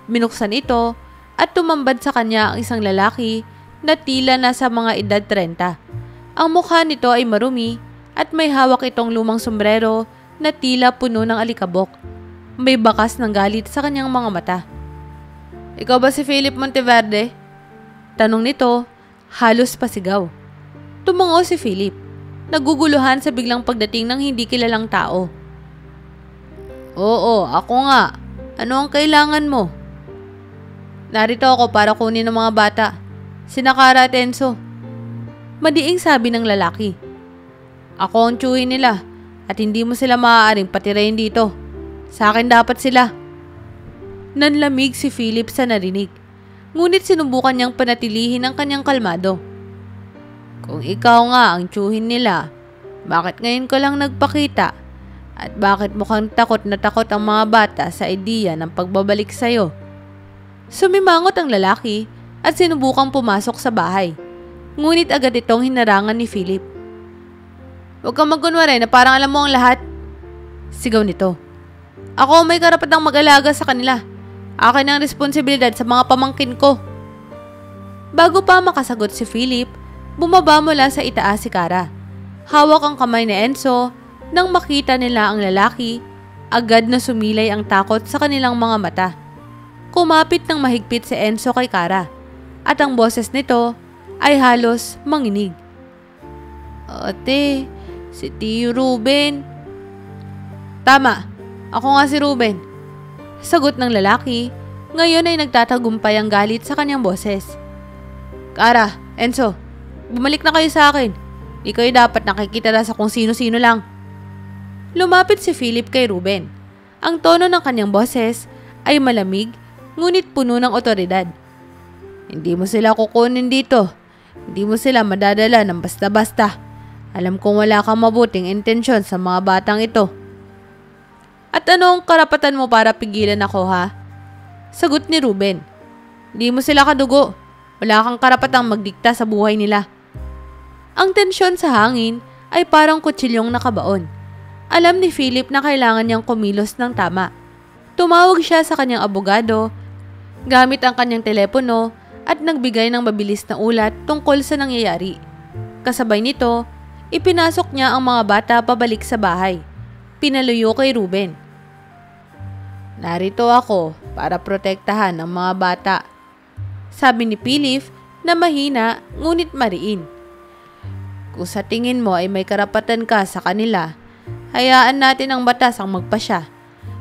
Binuksan ito at tumambad sa kanya ang isang lalaki na tila nasa mga edad 30. Ang mukha nito ay marumi at may hawak itong lumang sombrero na tila puno ng alikabok. May bakas ng galit sa kanyang mga mata. "Ikaw ba si Philip Monteverde?" Tanong nito, halos pasigaw. Tumango si Philip, naguguluhan sa biglang pagdating ng hindi kilalang tao. "Oo, ako nga. Ano ang kailangan mo?" "Narito ako para kunin ng mga bata. Sina Kara at Enzo." Madiing sabi ng lalaki. "Ako ang tiyuhin nila at hindi mo sila maaaring patirayin dito. Sa akin dapat sila." Nanlamig si Philip sa narinig. Ngunit sinubukan niyang panatilihin ang kanyang kalmado. "Kung ikaw nga ang tiyuhin nila, bakit ngayon ko lang nagpakita? At bakit mukhang takot na takot ang mga bata sa ideya ng pagbabalik sa'yo?" Sumimangot ang lalaki at sinubukang pumasok sa bahay. Ngunit agad itong hinarangan ni Philip. "Huwag kang magkunwari na parang alam mo ang lahat." Sigaw nito. "Ako may karapatang mag-alaga sa kanila. Akin ang responsibilidad sa mga pamangkin ko." Bago pa makasagot si Philip, bumaba mula sa itaas si Kara. Hawak ang kamay ni Enzo. Nang makita nila ang lalaki, agad na sumilay ang takot sa kanilang mga mata. Kumapit ng mahigpit si Enzo kay Kara at ang boses nito ay halos manginig. "Ate, si Tio Ruben." "Tama, ako nga si Ruben." Sagot ng lalaki, ngayon ay nagtatagumpay ang galit sa kanyang boses. "Kara, Enzo, bumalik na kayo sa akin. Di kayo dapat nakikita na sa kung sino-sino lang." Lumapit si Philip kay Ruben. Ang tono ng kanyang boses ay malamig, ngunit puno ng otoridad. "Hindi mo sila kukunin dito. Hindi mo sila madadala ng basta-basta. Alam kong wala kang mabuting intensyon sa mga batang ito." "At ano ang karapatan mo para pigilan ako, ha?" Sagot ni Ruben. "Di mo sila kadugo. Wala kang karapatang magdikta sa buhay nila." Ang tensyon sa hangin ay parang kutsilyong nakabaon. Alam ni Philip na kailangan niyang kumilos ng tama. Tumawag siya sa kanyang abogado gamit ang kanyang telepono at nagbigay ng mabilis na ulat tungkol sa nangyayari. Kasabay nito, ipinasok niya ang mga bata pabalik sa bahay. Pinaluyo kay Ruben. "Narito ako para protektahan ang mga bata," sabi ni Philip na mahina ngunit mariin. "Kung sa tingin mo ay may karapatan ka sa kanila, hayaan natin ang batas ang magpasya.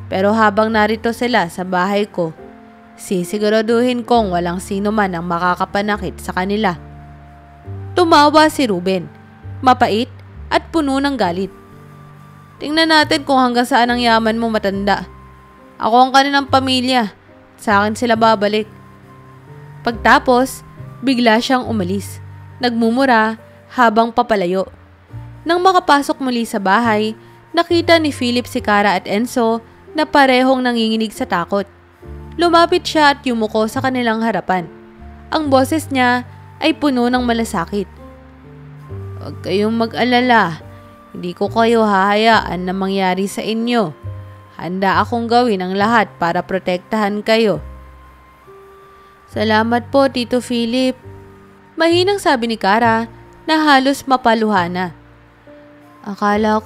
Pero habang narito sila sa bahay ko, sisiguraduhin kong walang sino man ang makakapanakit sa kanila." Tumawa si Ruben, mapait at puno ng galit. "Tingnan natin kung hanggang saan ang yaman mo, matanda. Ako ang kanilang pamilya. Sa akin sila babalik." Pagtapos, bigla siyang umalis. Nagmumura habang papalayo. Nang makapasok muli sa bahay, nakita ni Philip si Kara at Enzo na parehong nanginginig sa takot. Lumapit siya at yumuko sa kanilang harapan. Ang boses niya ay puno ng malasakit. "Huwag kayong mag-alala. Hindi ko kayo hahayaan na mangyari sa inyo. Handa akong gawin ang lahat para protektahan kayo." "Salamat po, Tito Philip." Mahinang sabi ni Kara na halos mapaluha na. Akala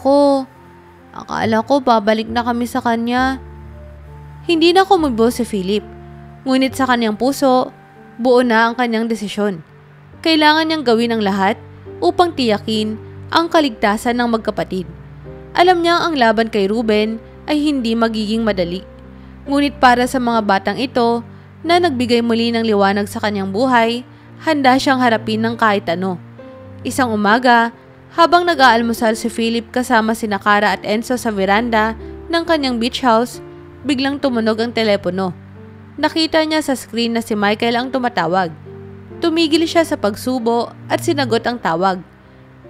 ko babalik na kami sa kanya." Hindi na kumubo si Philip. Ngunit sa kanyang puso, buo na ang kanyang desisyon. Kailangan niyang gawin ang lahat upang tiyakin ang kaligtasan ng magkapatid. Alam niyang ang laban kay Ruben ay hindi magiging madali. Ngunit para sa mga batang ito na nagbigay muli ng liwanag sa kanyang buhay, handa siyang harapin ng kahit ano. Isang umaga, habang nag-aalmusal si Philip kasama sina Kara at Enzo sa veranda ng kanyang beach house, biglang tumunog ang telepono. Nakita niya sa screen na si Michael ang tumatawag. Tumigil siya sa pagsubo at sinagot ang tawag.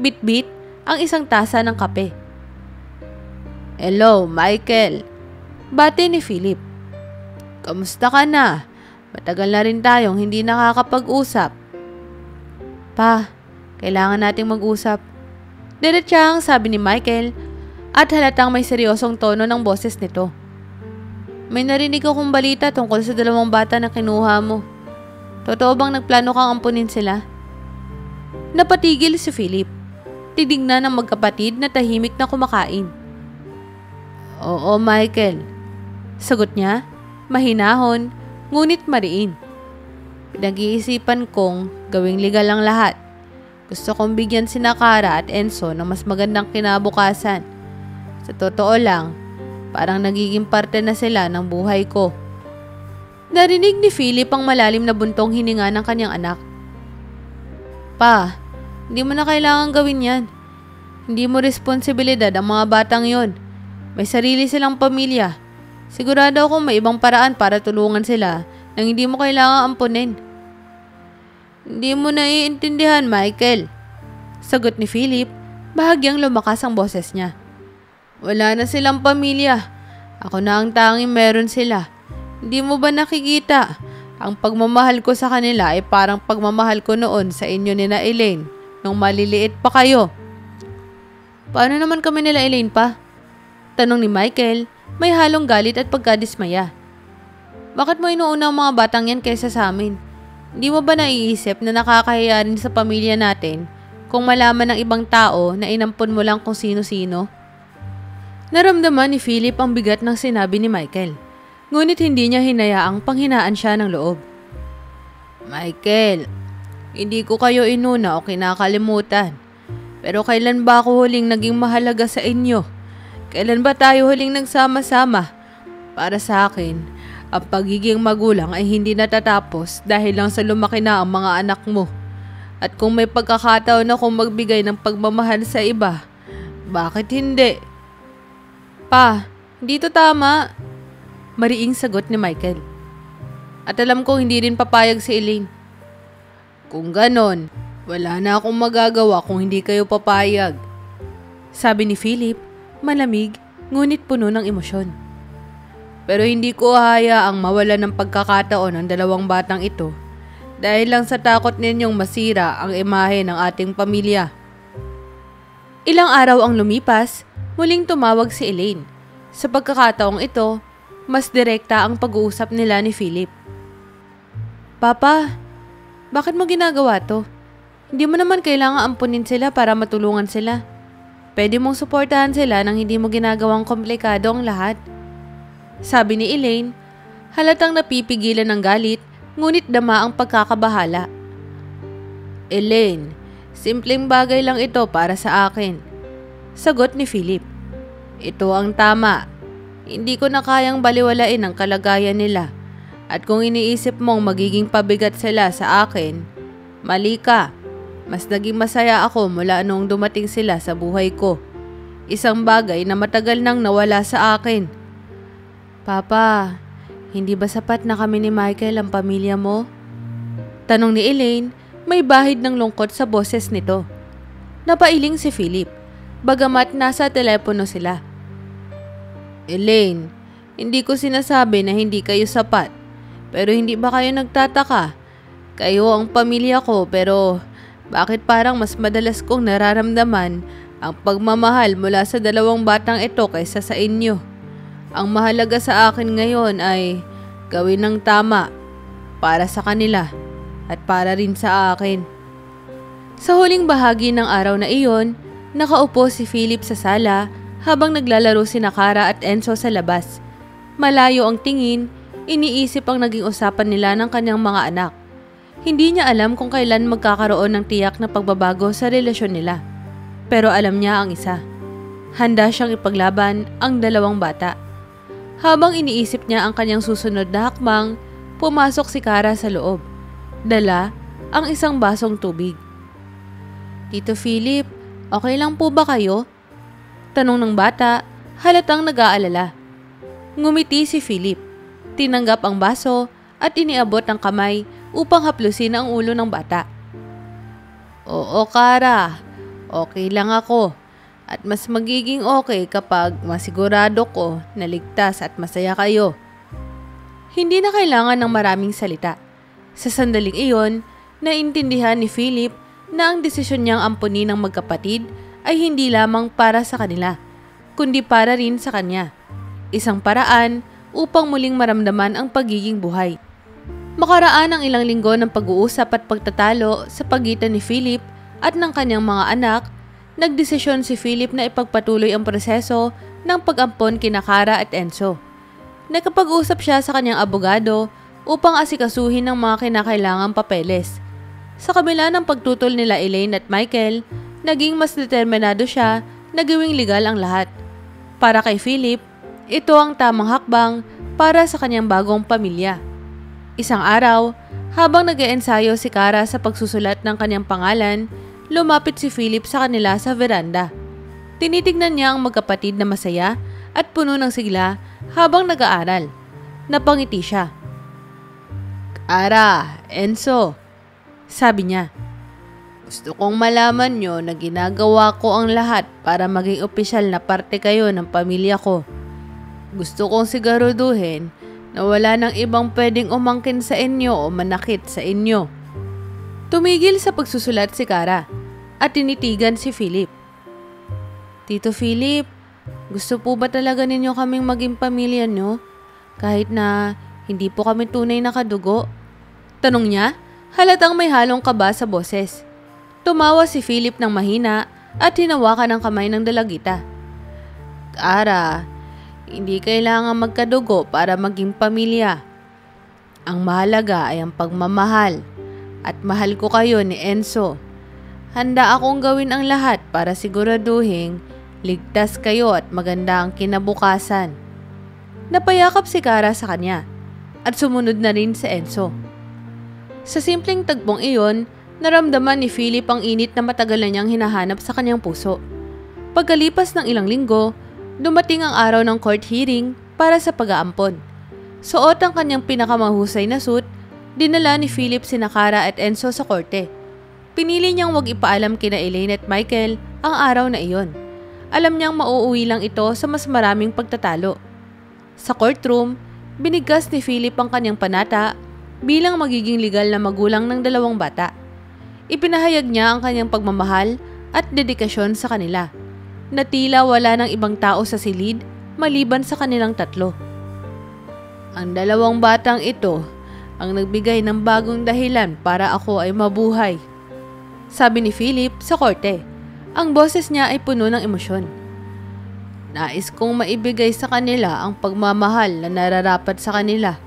Bit-bit ang isang tasa ng kape. "Hello, Michael." Bati ni Philip. "Kamusta ka na? Matagal na rin tayong hindi nakakapag-usap." Pa, kailangan nating mag-usap. Diretsahang sabi ni Michael at halatang may seryosong tono ng boses nito. May narinig akong balita tungkol sa 2 bata na kinuha mo. Totoo bang nagplano kang ampunin sila? Napatigil si Philip. Titignan ng magkapatid na tahimik na kumakain. Oo, Michael. Sagot niya, mahinahon, ngunit mariin. Pinag-iisipan kong gawing legal ang lahat. Gusto kong bigyan sina Kara at Enzo ng mas magandang kinabukasan. Sa totoo lang, parang nagiging parte na sila ng buhay ko. Narinig ni Philip ang malalim na buntong hininga ng kanyang anak. Pa, hindi mo na kailangan gawin yan. Hindi mo responsibilidad ang mga batang yon. May sarili silang pamilya. Sigurado akong may ibang paraan para tulungan sila nang hindi mo kailangan ampunin. Hindi mo naiintindihan, Michael. Sagot ni Philip, bahagyang lumakas ang boses niya. Wala na silang pamilya. Ako na ang tanging meron sila. Hindi mo ba nakikita? Ang pagmamahal ko sa kanila ay parang pagmamahal ko noon sa inyo ni na Elaine nung maliliit pa kayo. Paano naman kami nila Elaine pa? Tanong ni Michael, may halong galit at pagkadismaya. Bakit mo inuuna ang mga batang yan kaysa sa amin? Hindi mo ba naiisip na nakakahiya rin sa pamilya natin kung malaman ng ibang tao na inampun mo lang kung sino-sino? Naramdaman ni Philip ang bigat ng sinabi ni Michael. Ngunit hindi niya hinayaang panghinaan siya ng loob. Michael, hindi ko kayo inuna o kinakalimutan. Pero kailan ba ako huling naging mahalaga sa inyo? Kailan ba tayo huling nagsama-sama? Para sa akin, ang pagiging magulang ay hindi natatapos dahil lang sa lumaki na ang mga anak mo. At kung may pagkakataon akong magbigay ng pagmamahal sa iba, bakit hindi? Pa, hindi to tama. Mariing sagot ni Michael. At alam kong hindi rin papayag si Elaine. Kung ganon, wala na akong magagawa kung hindi kayo papayag. Sabi ni Philip, malamig, ngunit puno ng emosyon. Pero hindi ko hayaang mawala ng pagkakataon ang 2 batang ito dahil lang sa takot ninyong masira ang imahe ng ating pamilya. Ilang araw ang lumipas, muling tumawag si Elaine. Sa pagkakataong ito, mas direkta ang pag-uusap nila ni Philip. Papa, bakit mo ginagawa to? Hindi mo naman kailangan ampunin sila para matulungan sila. Pwede mong suportahan sila nang hindi mo ginagawang komplikado ang lahat. Sabi ni Elaine, halatang napipigilan ng galit, ngunit dama ang pagkakabahala. Elaine, simpleng bagay lang ito para sa akin. Sagot ni Philip. Ito ang tama. Hindi ko na kayang baliwalain ang kalagayan nila. At kung iniisip mong magiging pabigat sila sa akin, mali ka. Mas naging masaya ako mula noong dumating sila sa buhay ko. Isang bagay na matagal nang nawala sa akin. Papa, hindi ba sapat na kami ni Michael ang pamilya mo? Tanong ni Elaine, may bahid ng lungkot sa boses nito. Napailing si Philip, bagamat nasa telepono sila. Elaine, hindi ko sinasabi na hindi kayo sapat. Pero hindi ba kayo nagtataka? Kayo ang pamilya ko pero bakit parang mas madalas kong nararamdaman ang pagmamahal mula sa 2 batang ito kaysa sa inyo? Ang mahalaga sa akin ngayon ay gawin ng tama para sa kanila at para rin sa akin. Sa huling bahagi ng araw na iyon, nakaupo si Philip sa sala habang naglalaro sina Kara at Enzo sa labas. Malayo ang tingin, iniisip ang naging usapan nila ng kanyang mga anak. Hindi niya alam kung kailan magkakaroon ng tiyak na pagbabago sa relasyon nila. Pero alam niya ang isa. Handa siyang ipaglaban ang 2 bata. Habang iniisip niya ang kanyang susunod na hakbang, pumasok si Kara sa loob. Dala ang isang basong tubig. Tito Philip, okay lang po ba kayo? Tanong ng bata, halatang nag-aalala. Ngumiti si Philip. Tinanggap ang baso at iniabot ang kamay upang haplusin ang ulo ng bata. Oo, Kara. Okay lang ako. At mas magiging okay kapag masigurado ko na ligtas at masaya kayo. Hindi na kailangan ng maraming salita. Sa sandaling iyon, naintindihan ni Philip na ang desisyon niyang ampunin ng magkapatid ay hindi lamang para sa kanila, kundi para rin sa kanya. Isang paraan upang muling maramdaman ang pagiging buhay. Makaraan ang ilang linggo ng pag-uusap at pagtatalo sa pagitan ni Philip at ng kanyang mga anak, nagdesisyon si Philip na ipagpatuloy ang proseso ng pag-ampon kina Kara at Enzo. Nakapag-usap siya sa kanyang abogado upang asikasuhin ang mga kinakailangang papeles. Sa kabila ng pagtutol nila Elaine at Michael, naging mas determinado siya na gawing legal ang lahat. Para kay Philip, ito ang tamang hakbang para sa kanyang bagong pamilya. Isang araw, habang nag-eensayo si Kara sa pagsusulat ng kanyang pangalan, lumapit si Philip sa kanila sa veranda. Tinitignan niya ang magkapatid na masaya at puno ng sigla habang nag-aaral. Napangiti siya. "Kara, Enzo," sabi niya. "Gusto kong malaman nyo na ginagawa ko ang lahat para maging opisyal na parte kayo ng pamilya ko. Gusto kong siguraduhin na wala nang ibang pwedeng umangkin sa inyo o manakit sa inyo." Tumigil sa pagsusulat si Kara at tinitigan si Philip. "Tito Philip, gusto po ba talaga ninyo kaming maging pamilya nyo? Kahit na hindi po kami tunay na kadugo?" Tanong niya, halatang may halong kaba sa boses. Tumawa si Philip ng mahina at hinawakan ang kamay ng dalagita. "Kara, hindi kailangan magkadugo para maging pamilya. Ang mahalaga ay ang pagmamahal at mahal ko kayo ni Enzo. Handa akong gawin ang lahat para siguraduhin ligtas kayo at maganda ang kinabukasan." Napayakap si Kara sa kanya at sumunod na rin si Enzo. Sa simpleng tagpong iyon, naramdaman ni Philip ang init na matagal na niyang hinahanap sa kanyang puso. Pagkalipas ng ilang linggo, dumating ang araw ng court hearing para sa pag-aampon. Suot ang kanyang pinakamahusay na suit, dinala ni Philip sina Kara at Enzo sa korte. Pinili niyang wag ipaalam kina Elaine at Michael ang araw na iyon. Alam niyang mauuwi lang ito sa mas maraming pagtatalo. Sa courtroom, binigkas ni Philip ang kanyang panata bilang magiging legal na magulang ng dalawang bata. Ipinahayag niya ang kanyang pagmamahal at dedikasyon sa kanila, na tila wala ng ibang tao sa silid maliban sa kanilang tatlo. "Ang dalawang batang ito ang nagbigay ng bagong dahilan para ako ay mabuhay," sabi ni Philip sa korte. Ang boses niya ay puno ng emosyon. "Nais kong maibigay sa kanila ang pagmamahal na nararapat sa kanila.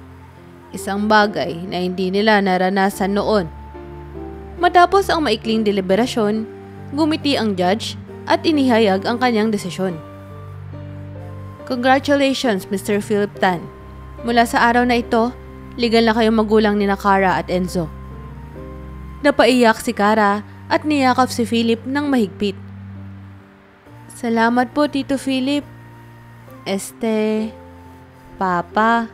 Isang bagay na hindi nila naranasan noon." Matapos ang maikling deliberasyon, gumiti ang judge at inihayag ang kanyang desisyon. "Congratulations, Mr. Philip Tan. Mula sa araw na ito, legal na kayong magulang ni Kara at Enzo." Napaiyak si Kara at niyakap si Philip ng mahigpit. "Salamat po, Tito Philip. Papa."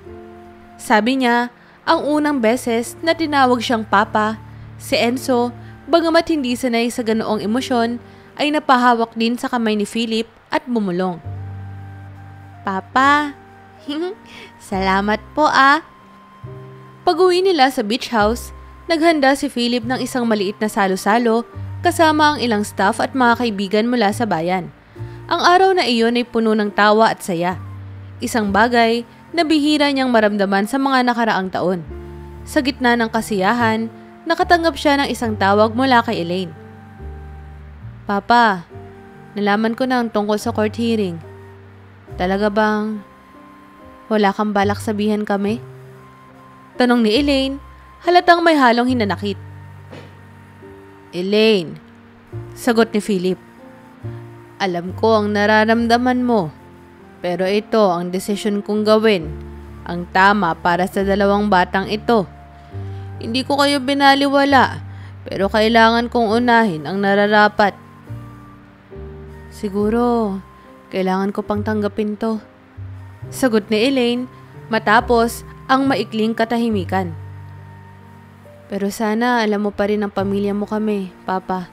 Sabi niya, ang unang beses na tinawag siyang Papa, si Enzo, bagamat hindi sanay sa ganoong emosyon, ay napahawak din sa kamay ni Philip at bumulong. "Papa, salamat po ah." Pag-uwi nila sa beach house, naghanda si Philip ng isang maliit na salo-salo kasama ang ilang staff at mga kaibigan mula sa bayan. Ang araw na iyon ay puno ng tawa at saya. Isang bagay na bihira niyang maramdaman sa mga nakaraang taon. Sa gitna ng kasiyahan, nakatanggap siya ng isang tawag mula kay Elaine. "Papa, nalaman ko na ang tungkol sa court hearing. Talaga bang wala kang balak sabihan kami?" Tanong ni Elaine, halatang may halong hinanakit. "Elaine," sagot ni Philip, "alam ko ang nararamdaman mo. Pero ito ang desisyon kong gawin, ang tama para sa dalawang batang ito. Hindi ko kayo binaliwala, pero kailangan kong unahin ang nararapat." "Siguro, kailangan ko pang tanggapin to," sagot ni Elaine matapos ang maikling katahimikan. "Pero sana alam mo pa rin ang pamilya mo kami, Papa."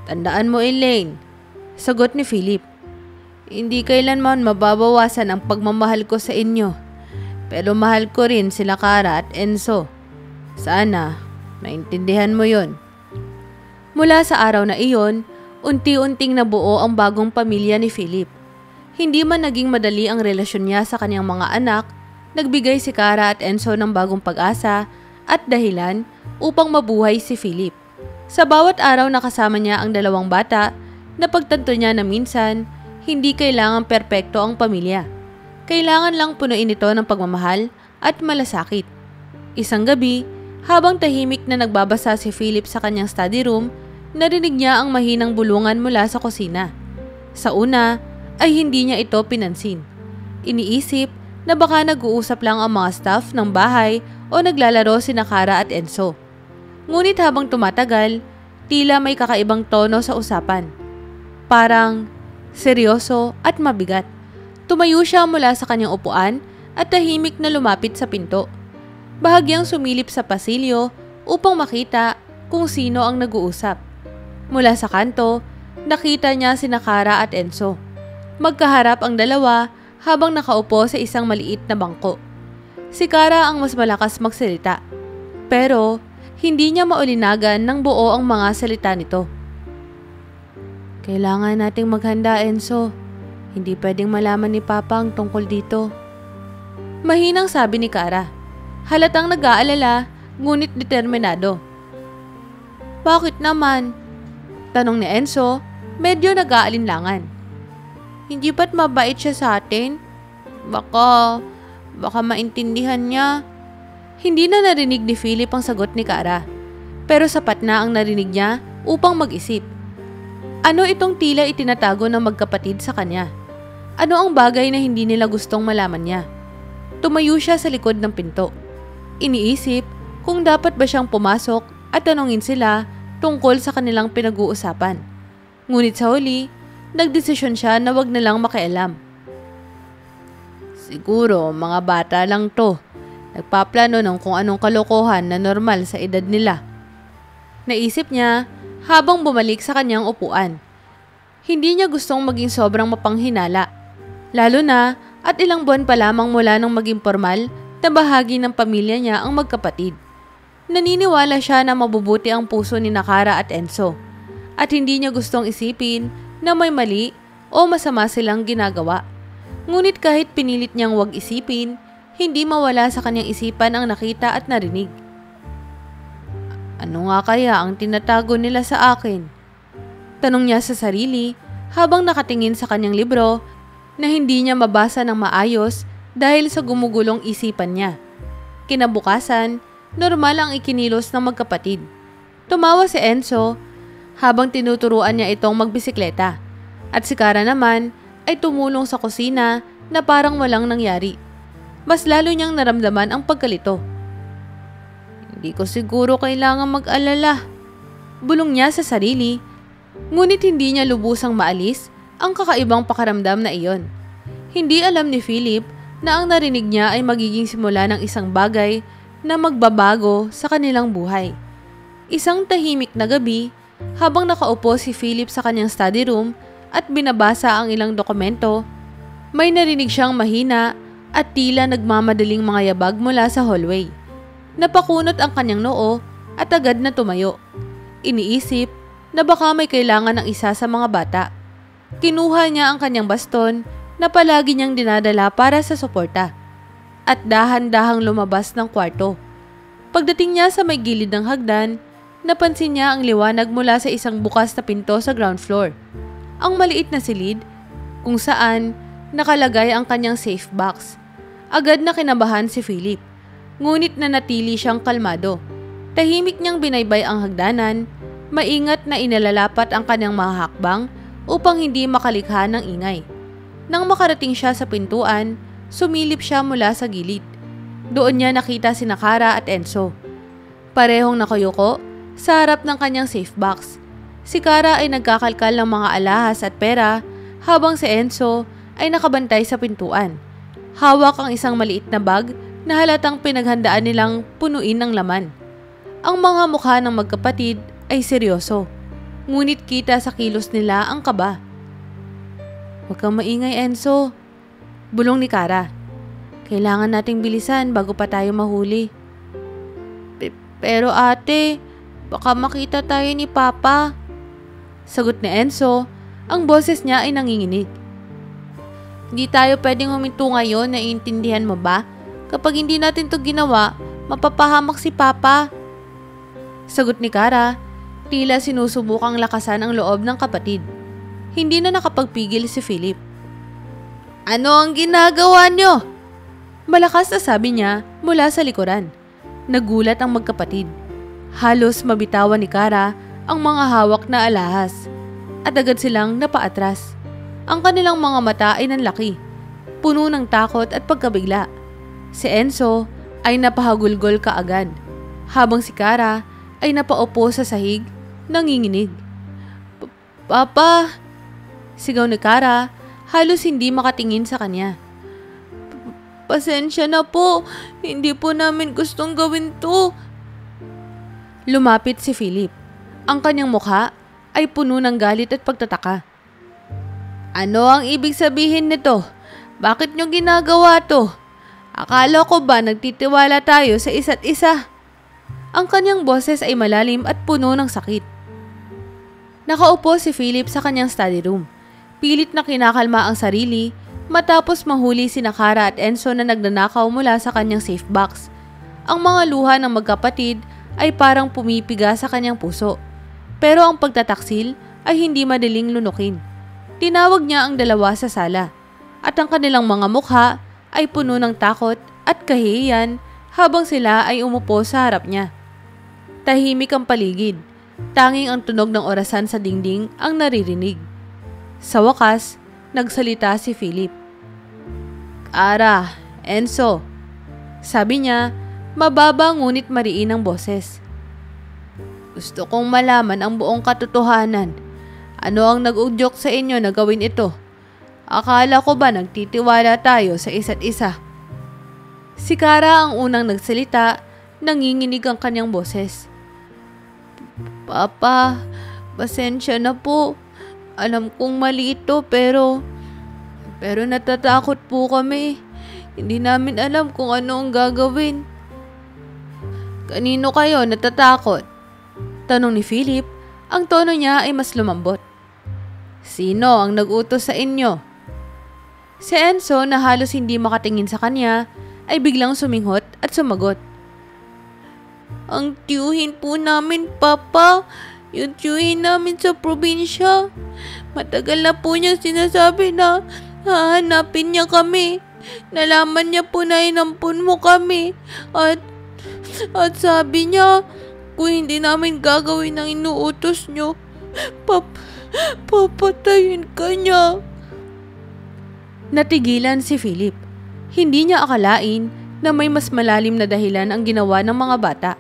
"Tandaan mo, Elaine," sagot ni Philip, "hindi kailanman mababawasan ang pagmamahal ko sa inyo. Pero mahal ko rin sila Kara at Enzo. Sana, maintindihan mo yon." Mula sa araw na iyon, unti-unting nabuo ang bagong pamilya ni Philip. Hindi man naging madali ang relasyon niya sa kanyang mga anak, nagbigay si Kara at Enzo ng bagong pag-asa at dahilan upang mabuhay si Philip. Sa bawat araw na kasama niya ang dalawang bata, napagtanto niya na minsan, hindi kailangan perpekto ang pamilya. Kailangan lang punuin ito ng pagmamahal at malasakit. Isang gabi, habang tahimik na nagbabasa si Philip sa kanyang study room, narinig niya ang mahinang bulungan mula sa kusina. Sa una, ay hindi niya ito pinansin. Iniisip na baka nag-uusap lang ang mga staff ng bahay o naglalaro sina Kara at Enzo. Ngunit habang tumatagal, tila may kakaibang tono sa usapan. Parang seryoso at mabigat. Tumayo siya mula sa kanyang upuan at tahimik na lumapit sa pinto. Bahagyang sumilip sa pasilyo upang makita kung sino ang nag-uusap. Mula sa kanto, nakita niya sina Kara at Enzo. Magkaharap ang dalawa habang nakaupo sa isang maliit na bangko. Si Kara ang mas malakas magsalita, pero hindi niya maulinagan ng buo ang mga salita nito. Kailangan nating maghanda, Enzo. Hindi pwedeng malaman ni Papa ang tungkol dito. Mahinang sabi ni Kara. Halatang nag-aalala, ngunit determinado. Bakit naman? Tanong ni Enzo, medyo nag-aalinlangan. Hindi ba't mabait siya sa atin? Baka maintindihan niya. Hindi na narinig ni Philip ang sagot ni Kara, pero sapat na ang narinig niya upang mag-isip. Ano itong tila itinatago ng magkapatid sa kanya? Ano ang bagay na hindi nila gustong malaman niya? Tumayo siya sa likod ng pinto. Iniisip kung dapat ba siyang pumasok at tanungin sila tungkol sa kanilang pinag-uusapan. Ngunit sa huli, nagdesisyon siya na wag na lang makialam. Siguro mga bata lang to. Nagpaplano ng kung anong kalokohan na normal sa edad nila. Naisip niya habang bumalik sa kanyang upuan. Hindi niya gustong maging sobrang mapanghinala. Lalo na at ilang buwan pa lamang mula nang maging formal na bahagi ng pamilya niya ang magkapatid. Naniniwala siya na mabubuti ang puso ni Kara at Enzo at hindi niya gustong isipin na may mali o masama silang ginagawa. Ngunit kahit pinilit niyang wag isipin, hindi mawala sa kanyang isipan ang nakita at narinig. Ano nga kaya ang tinatago nila sa akin? Tanong niya sa sarili habang nakatingin sa kanyang libro na hindi niya mabasa ng maayos dahil sa gumugulong isipan niya. Kinabukasan, normal ang ikinilos ng magkapatid. Tumawa si Enzo habang tinuturuan niya itong magbisikleta at si Kara naman ay tumulong sa kusina na parang walang nangyari. Mas lalo niyang naramdaman ang pagkalito. Hindi ko siguro kailangan mag-alala. Bulong niya sa sarili, ngunit hindi niya lubusang maalis ang kakaibang pakaramdam na iyon. Hindi alam ni Philip na ang narinig niya ay magiging simula ng isang bagay na magbabago sa kanilang buhay. Isang tahimik na gabi, habang nakaupo si Philip sa kanyang study room at binabasa ang ilang dokumento, may narinig siyang mahina at tila nagmamadaling mga yabag mula sa hallway. Napakunot ang kanyang noo at agad na tumayo. Iniisip na baka may kailangan ng isa sa mga bata. Kinuha niya ang kanyang baston na palagi niyang dinadala para sa suporta at dahan-dahang lumabas ng kwarto. Pagdating niya sa may gilid ng hagdan, napansin niya ang liwanag mula sa isang bukas na pinto sa ground floor. Ang maliit na silid kung saan nakalagay ang kanyang safe box. Agad na kinabahan si Philip, ngunit nanatili siyang kalmado. Tahimik niyang binaybay ang hagdanan, maingat na inilalapat ang kanyang mga hakbang upang hindi makalikha ng ingay. Nang makarating siya sa pintuan, sumilip siya mula sa gilid. Doon niya nakita sina Kara at Enzo. Parehong nakayuko sa harap ng kanyang safe box. Si Kara ay nagkakalkal ng mga alahas at pera habang si Enzo ay nakabantay sa pintuan. Hawak ang isang maliit na bag na halatang pinaghandaan nilang punuin ng laman. Ang mga mukha ng magkapatid ay seryoso, ngunit kita sa kilos nila ang kaba. Huwag kang maingay, Enzo. Bulong ni Kara. Kailangan nating bilisan bago pa tayo mahuli. Pero ate, Baka makita tayo ni Papa. Sagot ni Enzo, ang boses niya ay nanginginig. Hindi tayo pwedeng huminto ngayon, naiintindihan mo ba? Kapag hindi natin to ginawa, mapapahamak si Papa. Sagot ni Kara, tila sinusubukang lakasan ang loob ng kapatid. Hindi na nakapagpigil si Philip. Ano ang ginagawa nyo? Malakas na sabi niya mula sa likuran. Nagulat ang magkapatid. Halos mabitawan ni Kara ang mga hawak na alahas at agad silang napaatras. Ang kanilang mga mata ay nanlaki, puno ng takot at pagkabigla. Si Enzo ay napahagulgol kaagad, habang si Kara ay napaupo sa sahig, nanginginig. Papa! Sigaw ni Kara, halos hindi makatingin sa kanya. Pasensya na po, hindi po namin gustong gawin to. Lumapit si Philip. Ang kanyang mukha ay puno ng galit at pagtataka. Ano ang ibig sabihin nito? Bakit nyo ginagawa to? Akala ko ba nagtitiwala tayo sa isa't isa? Ang kanyang boses ay malalim at puno ng sakit. Nakaupo si Philip sa kanyang study room. Pilit na kinakalma ang sarili matapos mahuli si Kara at Enzo na nagnanakaw mula sa kanyang safe box. Ang mga luha ng magkapatid ay parang pumipiga sa kanyang puso. Pero ang pagtataksil ay hindi madaling lunukin. Tinawag niya ang dalawa sa sala at ang kanilang mga mukha ay puno ng takot at kahihiyan habang sila ay umupo sa harap niya. Tahimik ang paligid. Tanging ang tunog ng orasan sa dingding ang naririnig. Sa wakas, nagsalita si Philip. Kara, Enzo. Sabi niya, mababa ngunit mariin ang boses. Gusto kong malaman ang buong katotohanan. Ano ang nag-udyok sa inyo na gawin ito? Akala ko ba nagtitiwala tayo sa isa't isa? Si Kara ang unang nagsalita, nanginginig ang kanyang boses. Papa, pasensya na po. Alam kong mali ito pero natatakot po kami. Hindi namin alam kung ano ang gagawin. Kanino kayo natatakot? Tanong ni Philip, ang tono niya ay mas lumambot. Sino ang nag-utos sa inyo? Si Enzo na halos hindi makatingin sa kanya ay biglang suminghot at sumagot. Ang tiyuhin po namin, Papa. Yung tiyuhin namin sa probinsya. Matagal na po niya sinasabi na hahanapin niya kami. Nalaman niya po na inampun mo kami. At sabi niya, kung hindi namin gagawin ang inuutos niyo, papatayin ka niya. Natigilan si Philip. Hindi niya akalain na may mas malalim na dahilan ang ginawa ng mga bata.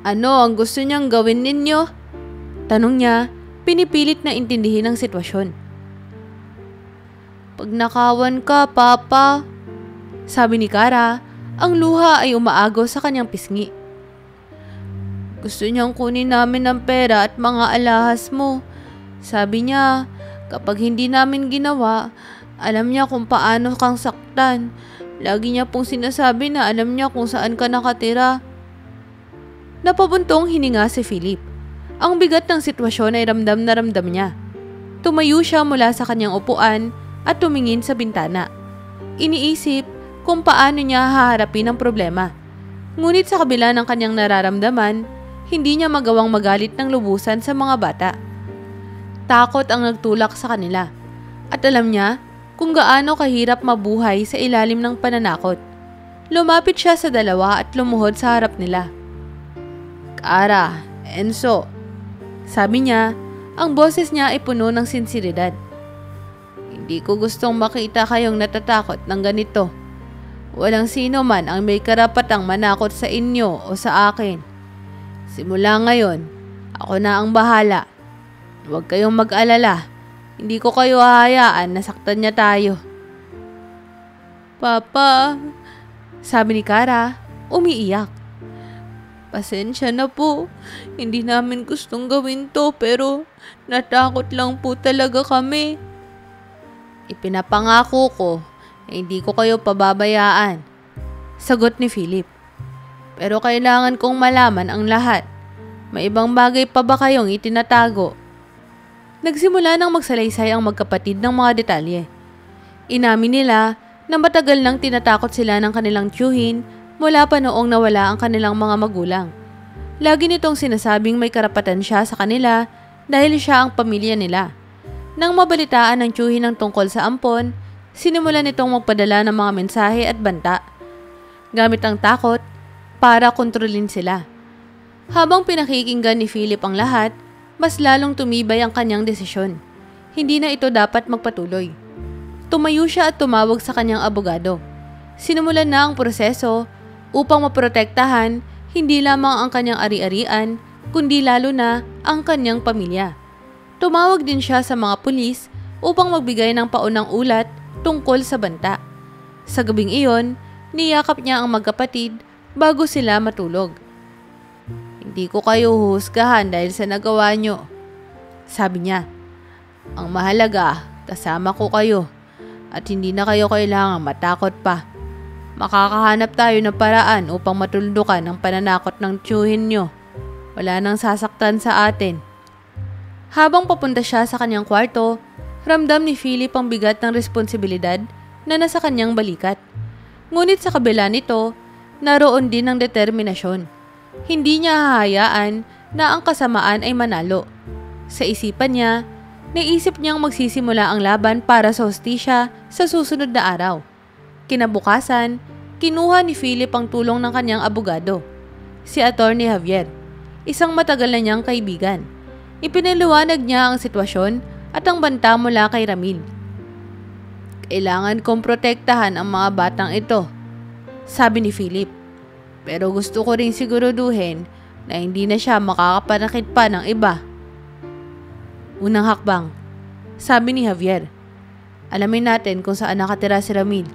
Ano ang gusto niyang gawin ninyo? Tanong niya, pinipilit na intindihin ang sitwasyon. Pagnakawan ka, Papa. Sabi ni Kara, ang luha ay umaagaw sa kanyang pisngi. Gusto niyang kunin namin ang pera at mga alahas mo. Sabi niya, kapag hindi namin ginawa, alam niya kung paano kang saktan. Lagi niya pong sinasabi na alam niya kung saan ka nakatira. Napabuntong hininga si Philip. Ang bigat ng sitwasyon ay ramdam na ramdam niya. Tumayo siya mula sa kanyang upuan at tumingin sa bintana. Iniisip kung paano niya haharapin ang problema. Ngunit sa kabila ng kanyang nararamdaman, hindi niya magawang magalit ng lubusan sa mga bata. Takot ang nagtulak sa kanila. At alam niya kung gaano kahirap mabuhay sa ilalim ng pananakot. Lumapit siya sa dalawa at lumuhod sa harap nila. Kara, Enzo. Sabi niya, ang boses niya ay puno ng sinseridad. Hindi ko gustong makita kayong natatakot ng ganito. Walang sino man ang may karapatang manakot sa inyo o sa akin. Simula ngayon, ako na ang bahala. Huwag kayong mag-alala. Hindi ko kayo hahayaan na saktan niya tayo. Papa, sabi ni Kara, umiiyak. Pasensya na po. Hindi namin gustong gawin to pero natakot lang po talaga kami. Ipinapangako ko na hindi ko kayo pababayaan. Sagot ni Philip. Pero kailangan kong malaman ang lahat. May ibang bagay pa ba kayong itinatago? Nagsimula nang magsalaysay ang magkapatid ng mga detalye. Inamin nila na matagal nang tinatakot sila ng kanilang tiyuhin mula pa noong nawala ang kanilang mga magulang. Lagi nitong sinasabing may karapatan siya sa kanila dahil siya ang pamilya nila. Nang mabalitaan ng tiyuhin ang tungkol sa ampon, sinimulan nitong magpadala ng mga mensahe at banta, gamit ang takot para kontrolin sila. Habang pinakikinggan ni Philip ang lahat, mas lalong tumibay ang kanyang desisyon. Hindi na ito dapat magpatuloy. Tumayo siya at tumawag sa kanyang abogado. Sinimulan na ang proseso upang maprotektahan hindi lamang ang kanyang ari-arian, kundi lalo na ang kanyang pamilya. Tumawag din siya sa mga pulis upang magbigay ng paunang ulat tungkol sa banta. Sa gabing iyon, niyakap niya ang magkapatid bago sila matulog. Hindi ko kayo huhusgahan dahil sa nagawa nyo, sabi niya. Ang mahalaga, kasama ko kayo at hindi na kayo kailangang matakot pa. Makakahanap tayo ng paraan upang matuldukan ang pananakot ng tiyuhin nyo. Wala nang sasaktan sa atin. Habang papunta siya sa kanyang kwarto, ramdam ni Philip ang bigat ng responsibilidad na nasa kanyang balikat. Ngunit sa kabila nito, naroon din ang determinasyon. Hindi niya hahayaan na ang kasamaan ay manalo. Sa isipan niya, naisip niyang magsisimula ang laban para sa hustisya sa susunod na araw. Kinabukasan, kinuha ni Philip ang tulong ng kanyang abogado, si Attorney Javier, isang matagal na niyang kaibigan. Ipinaliwanag niya ang sitwasyon at ang banta mula kay Ramil. Kailangan kong protektahan ang mga batang ito, sabi ni Philip. Pero gusto ko ring siguraduhin na hindi na siya makakapanakit pa ng iba. Unang hakbang, sabi ni Javier. Alamin natin kung saan nakatira si Ramil.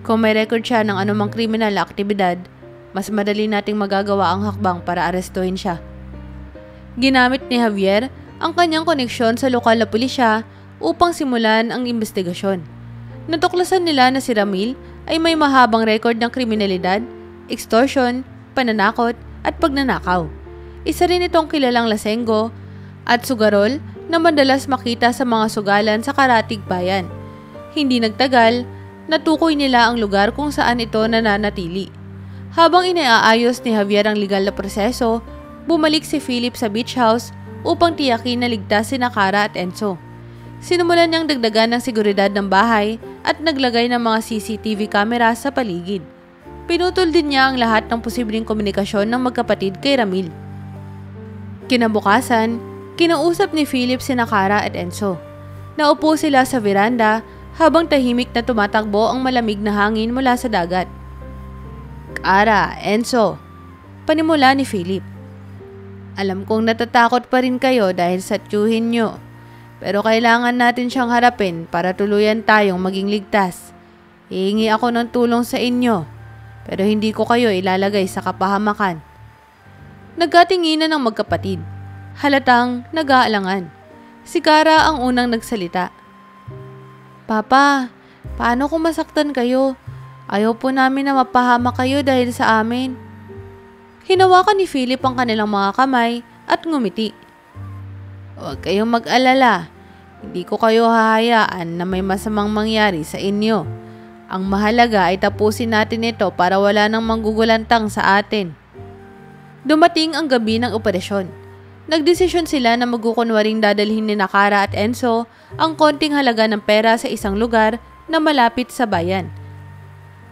Kung may record siya ng anumang kriminal na aktibidad, mas madali nating magagawa ang hakbang para arestuhin siya. Ginamit ni Javier ang kanyang koneksyon sa lokal na pulisya upang simulan ang investigasyon. Natuklasan nila na si Ramil ay may mahabang record ng kriminalidad, extortion, pananakot at pagnanakaw. Isa rin itong kilalang lasenggo at sugarol na madalas makita sa mga sugalan sa karatig bayan. Hindi nagtagal, natukoy nila ang lugar kung saan ito nananatili. Habang inaayos ni Javier ang legal na proseso, bumalik si Philip sa beach house upang tiyakin na ligtas si Kara at Enzo. Sinumulan niyang dagdagan ng seguridad ng bahay at naglagay ng mga CCTV camera sa paligid. Pinutol din niya ang lahat ng posibleng komunikasyon ng magkapatid kay Ramil. Kinabukasan, kinausap ni Philip si Kara at Enzo. Naupo sila sa veranda habang tahimik na tumatakbo ang malamig na hangin mula sa dagat. Kara, Enzo, panimula ni Philip. Alam kong natatakot pa rin kayo dahil sa tiyuhin nyo. Pero kailangan natin siyang harapin para tuluyan tayong maging ligtas. Hihingi ako ng tulong sa inyo, pero hindi ko kayo ilalagay sa kapahamakan. Nagkatinginan ng magkapatid. Halatang nag-aalangan. Si Kara ang unang nagsalita. Papa, paano kung masaktan kayo? Ayaw po namin na mapahamak kayo dahil sa amin. Hinawakan ni Philip ang kanilang mga kamay at ngumiti. Huwag kayong mag-alala. Hindi ko kayo hahayaan na may masamang mangyari sa inyo. Ang mahalaga ay tapusin natin ito para wala nang manggugulantang sa atin. Dumating ang gabi ng operasyon. Nagdesisyon sila na magkukunwaring dadalhin ni Kara at Enzo ang konting halaga ng pera sa isang lugar na malapit sa bayan.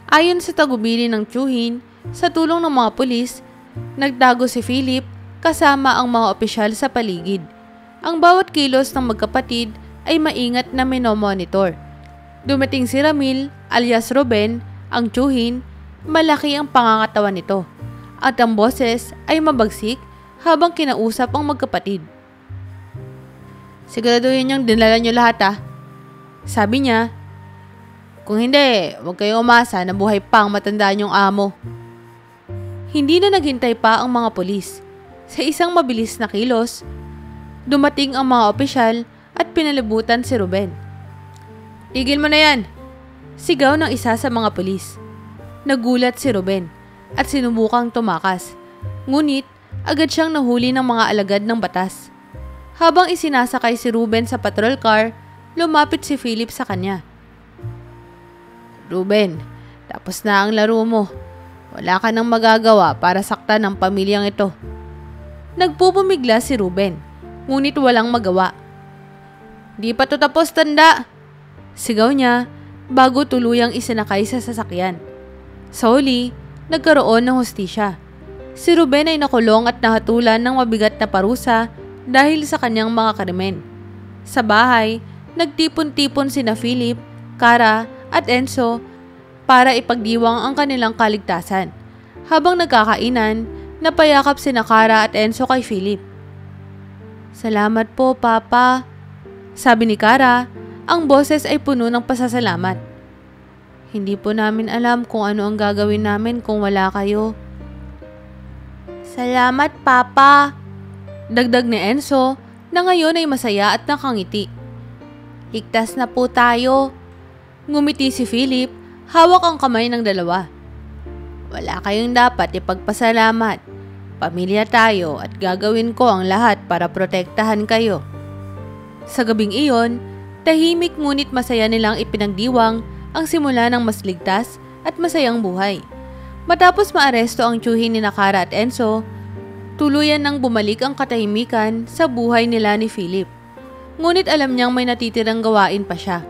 Ayon sa tagubilin ng tiyuhin, sa tulong ng mga pulis, nagtago si Philip kasama ang mga opisyal sa paligid. Ang bawat kilos ng magkapatid ay maingat na minomonitor. Dumating si Ramil alias Ruben, ang tiyuhin, malaki ang pangangatawan nito at ang boses ay mabagsik habang kinausap ang magkapatid. Siguraduhin niyang dinala niyo lahat sabi niya. Kung hindi, huwag kayong umasa na buhay pa ang matandaan niyong amo. Hindi na naghintay pa ang mga pulis. Sa isang mabilis na kilos, dumating ang mga opisyal at pinalibutan si Ruben. Tigil mo na yan! Sigaw ng isa sa mga pulis. Nagulat si Ruben at sinubukang tumakas. Ngunit agad siyang nahuli ng mga alagad ng batas. Habang isinasakay si Ruben sa patrol car, lumapit si Philip sa kanya. Ruben, tapos na ang laro mo. Wala ka nang magagawa para saktan ang pamilyang ito. Nagpupumigla si Ruben, ngunit walang magawa. Di pa to tapos, tanda! Sigaw niya bago tuluyang isinakay sa sasakyan. Sa huli, nagkaroon ng hustisya. Si Ruben ay nakulong at nahatulan ng mabigat na parusa dahil sa kanyang mga krimen. Sa bahay, nagtipon-tipon sina Philip, Kara at Enzo para ipagdiwang ang kanilang kaligtasan. Habang nagkakainan, napayakap sina Kara at Enzo kay Philip. Salamat po, Papa. Sabi ni Kara, ang boses ay puno ng pasasalamat. Hindi po namin alam kung ano ang gagawin namin kung wala kayo. Salamat, Papa. Dagdag ni Enzo na ngayon ay masaya at nakangiti. Ligtas na po tayo. Ngumiti si Philip, hawak ang kamay ng dalawa. Wala kayong dapat ipagpasalamat. Pamilya tayo at gagawin ko ang lahat para protektahan kayo. Sa gabing iyon, tahimik ngunit masaya nilang ipinagdiwang ang simula ng mas ligtas at masayang buhay. Matapos maaresto ang tiyuhin ni Kara at Enzo, tuluyan nang bumalik ang katahimikan sa buhay nila ni Philip. Ngunit alam niyang may natitirang gawain pa siya.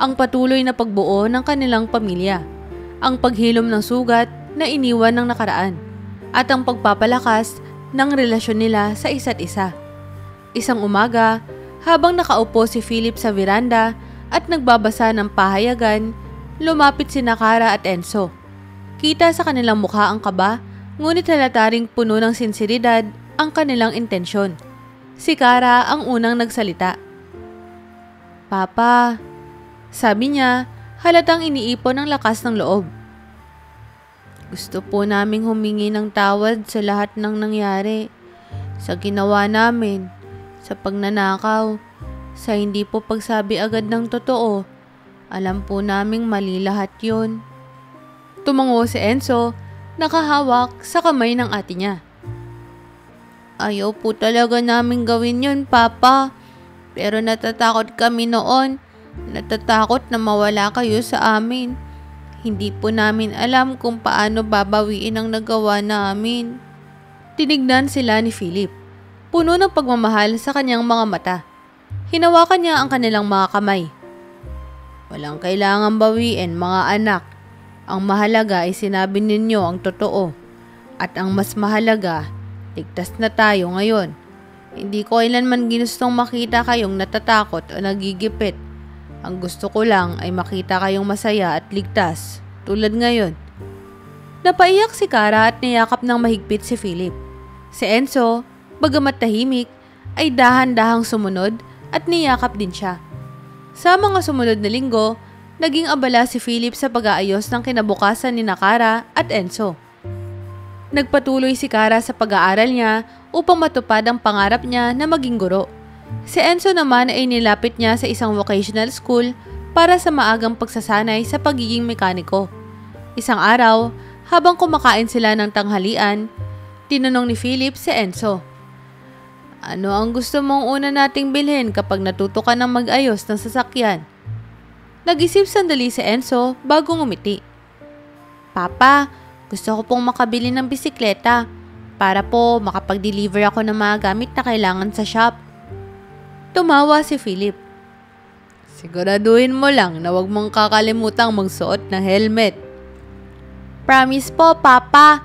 Ang patuloy na pagbuo ng kanilang pamilya, ang paghilom ng sugat na iniwan ng nakaraan, at ang pagpapalakas ng relasyon nila sa isa't isa. Isang umaga, habang nakaupo si Philip sa veranda at nagbabasa ng pahayagan, lumapit sina Kara at Enzo. Kita sa kanilang mukha ang kaba, ngunit halata ring puno ng sinseridad ang kanilang intensyon. Si Kara ang unang nagsalita. Papa, sabi niya, halatang iniipon ang lakas ng loob. Gusto po naming humingi ng tawad sa lahat ng nangyari, sa ginawa namin, sa pagnanakaw, sa hindi po pagsabi agad ng totoo. Alam po naming mali lahat yun. Tumango si Enzo, nakahawak sa kamay ng ate niya. Ayaw po talaga namin gawin yun, Papa. Pero natatakot kami noon. Natatakot na mawala kayo sa amin. Hindi po namin alam kung paano babawiin ang nagawa namin. Tinignan sila ni Philip, puno ng pagmamahal sa kanyang mga mata. Hinawakan niya ang kanilang mga kamay. Walang kailangan bawiin, mga anak. Ang mahalaga ay sinabi ninyo ang totoo. At ang mas mahalaga, ligtas na tayo ngayon. Hindi ko kailanman ginustong makita kayong natatakot o nagigipit. Ang gusto ko lang ay makita kayong masaya at ligtas, tulad ngayon. Napaiyak si Kara at niyakap ng mahigpit si Philip. Si Enzo, bagamat tahimik, ay dahan-dahang sumunod at niyakap din siya. Sa mga sumunod na linggo, naging abala si Philip sa pag-aayos ng kinabukasan ni Kara at Enzo. Nagpatuloy si Kara sa pag-aaral niya upang matupad ang pangarap niya na maging guro. Si Enzo naman ay nilapit niya sa isang vocational school para sa maagang pagsasanay sa pagiging mekaniko. Isang araw, habang kumakain sila ng tanghalian, tinanong ni Philip si Enzo. Ano ang gusto mong una nating bilhin kapag natuto ka ng mag-ayos ng sasakyan? Nag-isip sandali si Enzo bago ngumiti. Papa, gusto ko pong makabili ng bisikleta para po makapag-deliver ako ng mga gamit na kailangan sa shop. Tumawa si Philip. Siguraduhin mo lang na huwag mong kakalimutang magsuot ng helmet. Promise po, Papa.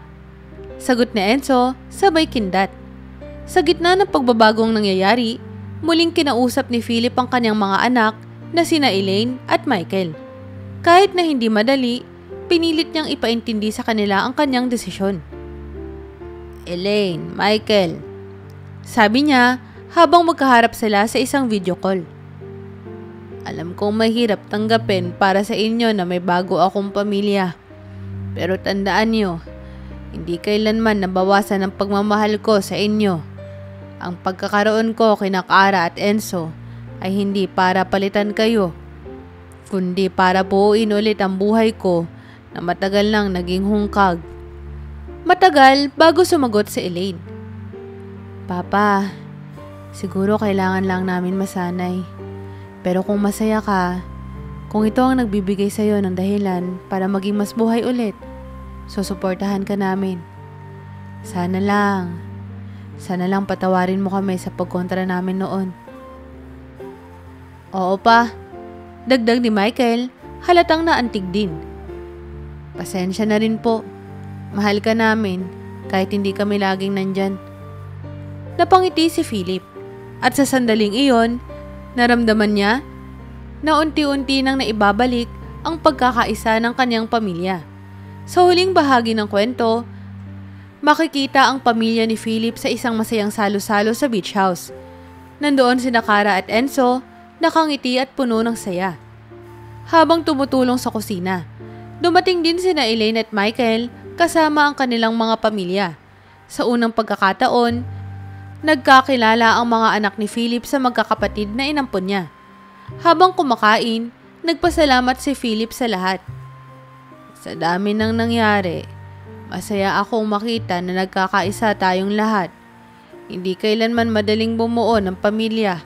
Sagot ni Enzo, sabay kindat. Sa gitna ng pagbabagong nangyayari, muling kinausap ni Philip ang kanyang mga anak na sina Elaine at Michael. Kahit na hindi madali, pinilit niyang ipaintindi sa kanila ang kanyang desisyon. Elaine, Michael, sabi niya habang magkaharap sila sa isang video call. Alam kong mahirap tanggapin para sa inyo na may bago akong pamilya. Pero tandaan niyo, hindi kailanman nabawasan ang pagmamahal ko sa inyo. Ang pagkakaroon ko kina Kara at Enzo ay hindi para palitan kayo, kundi para buuin ulit ang buhay ko na matagal nang naging hungkag. Matagal bago sumagot si Elaine. Papa, siguro kailangan lang namin masanay. Pero kung masaya ka, kung ito ang nagbibigay sa'yo ng dahilan para maging mas buhay ulit, susuportahan ka namin. Sana lang patawarin mo kami sa pagkontra namin noon. Oo pa, dagdag ni Michael, halatang naantig din. Pasensya na rin po. Mahal ka namin kahit hindi kami laging nandyan. Napangiti si Philip at sa sandaling iyon, naramdaman niya na unti-unti nang naibabalik ang pagkakaisa ng kanyang pamilya. Sa huling bahagi ng kwento, makikita ang pamilya ni Philip sa isang masayang salo-salo sa beach house. Nandoon sina Kara at Enzo, nakangiti at puno ng saya. Habang tumutulong sa kusina, dumating din sina Elaine at Michael kasama ang kanilang mga pamilya. Sa unang pagkakataon, nagkakilala ang mga anak ni Philip sa magkakapatid na inampon niya. Habang kumakain, nagpasalamat si Philip sa lahat. Sa dami ng nangyari, masaya akong makita na nagkakaisa tayong lahat. Hindi kailanman madaling bumuo ng pamilya,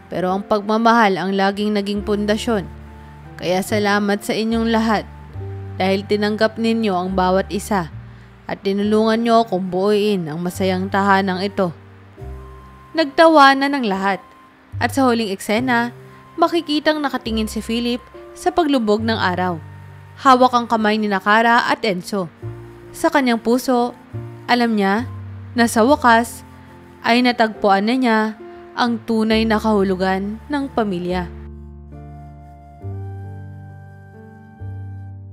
pero ang pagmamahal ang laging naging pundasyon. Kaya salamat sa inyong lahat dahil tinanggap ninyo ang bawat isa at tinulungan nyo akong buuin ang masayang tahanang ito. Nagtawanan ng lahat at sa huling eksena, makikitang nakatingin si Philip sa paglubog ng araw. Hawak ang kamay ni Kara at Enzo. Sa kanyang puso, alam niya na sa wakas ay natagpuan na niya ang tunay na kahulugan ng pamilya.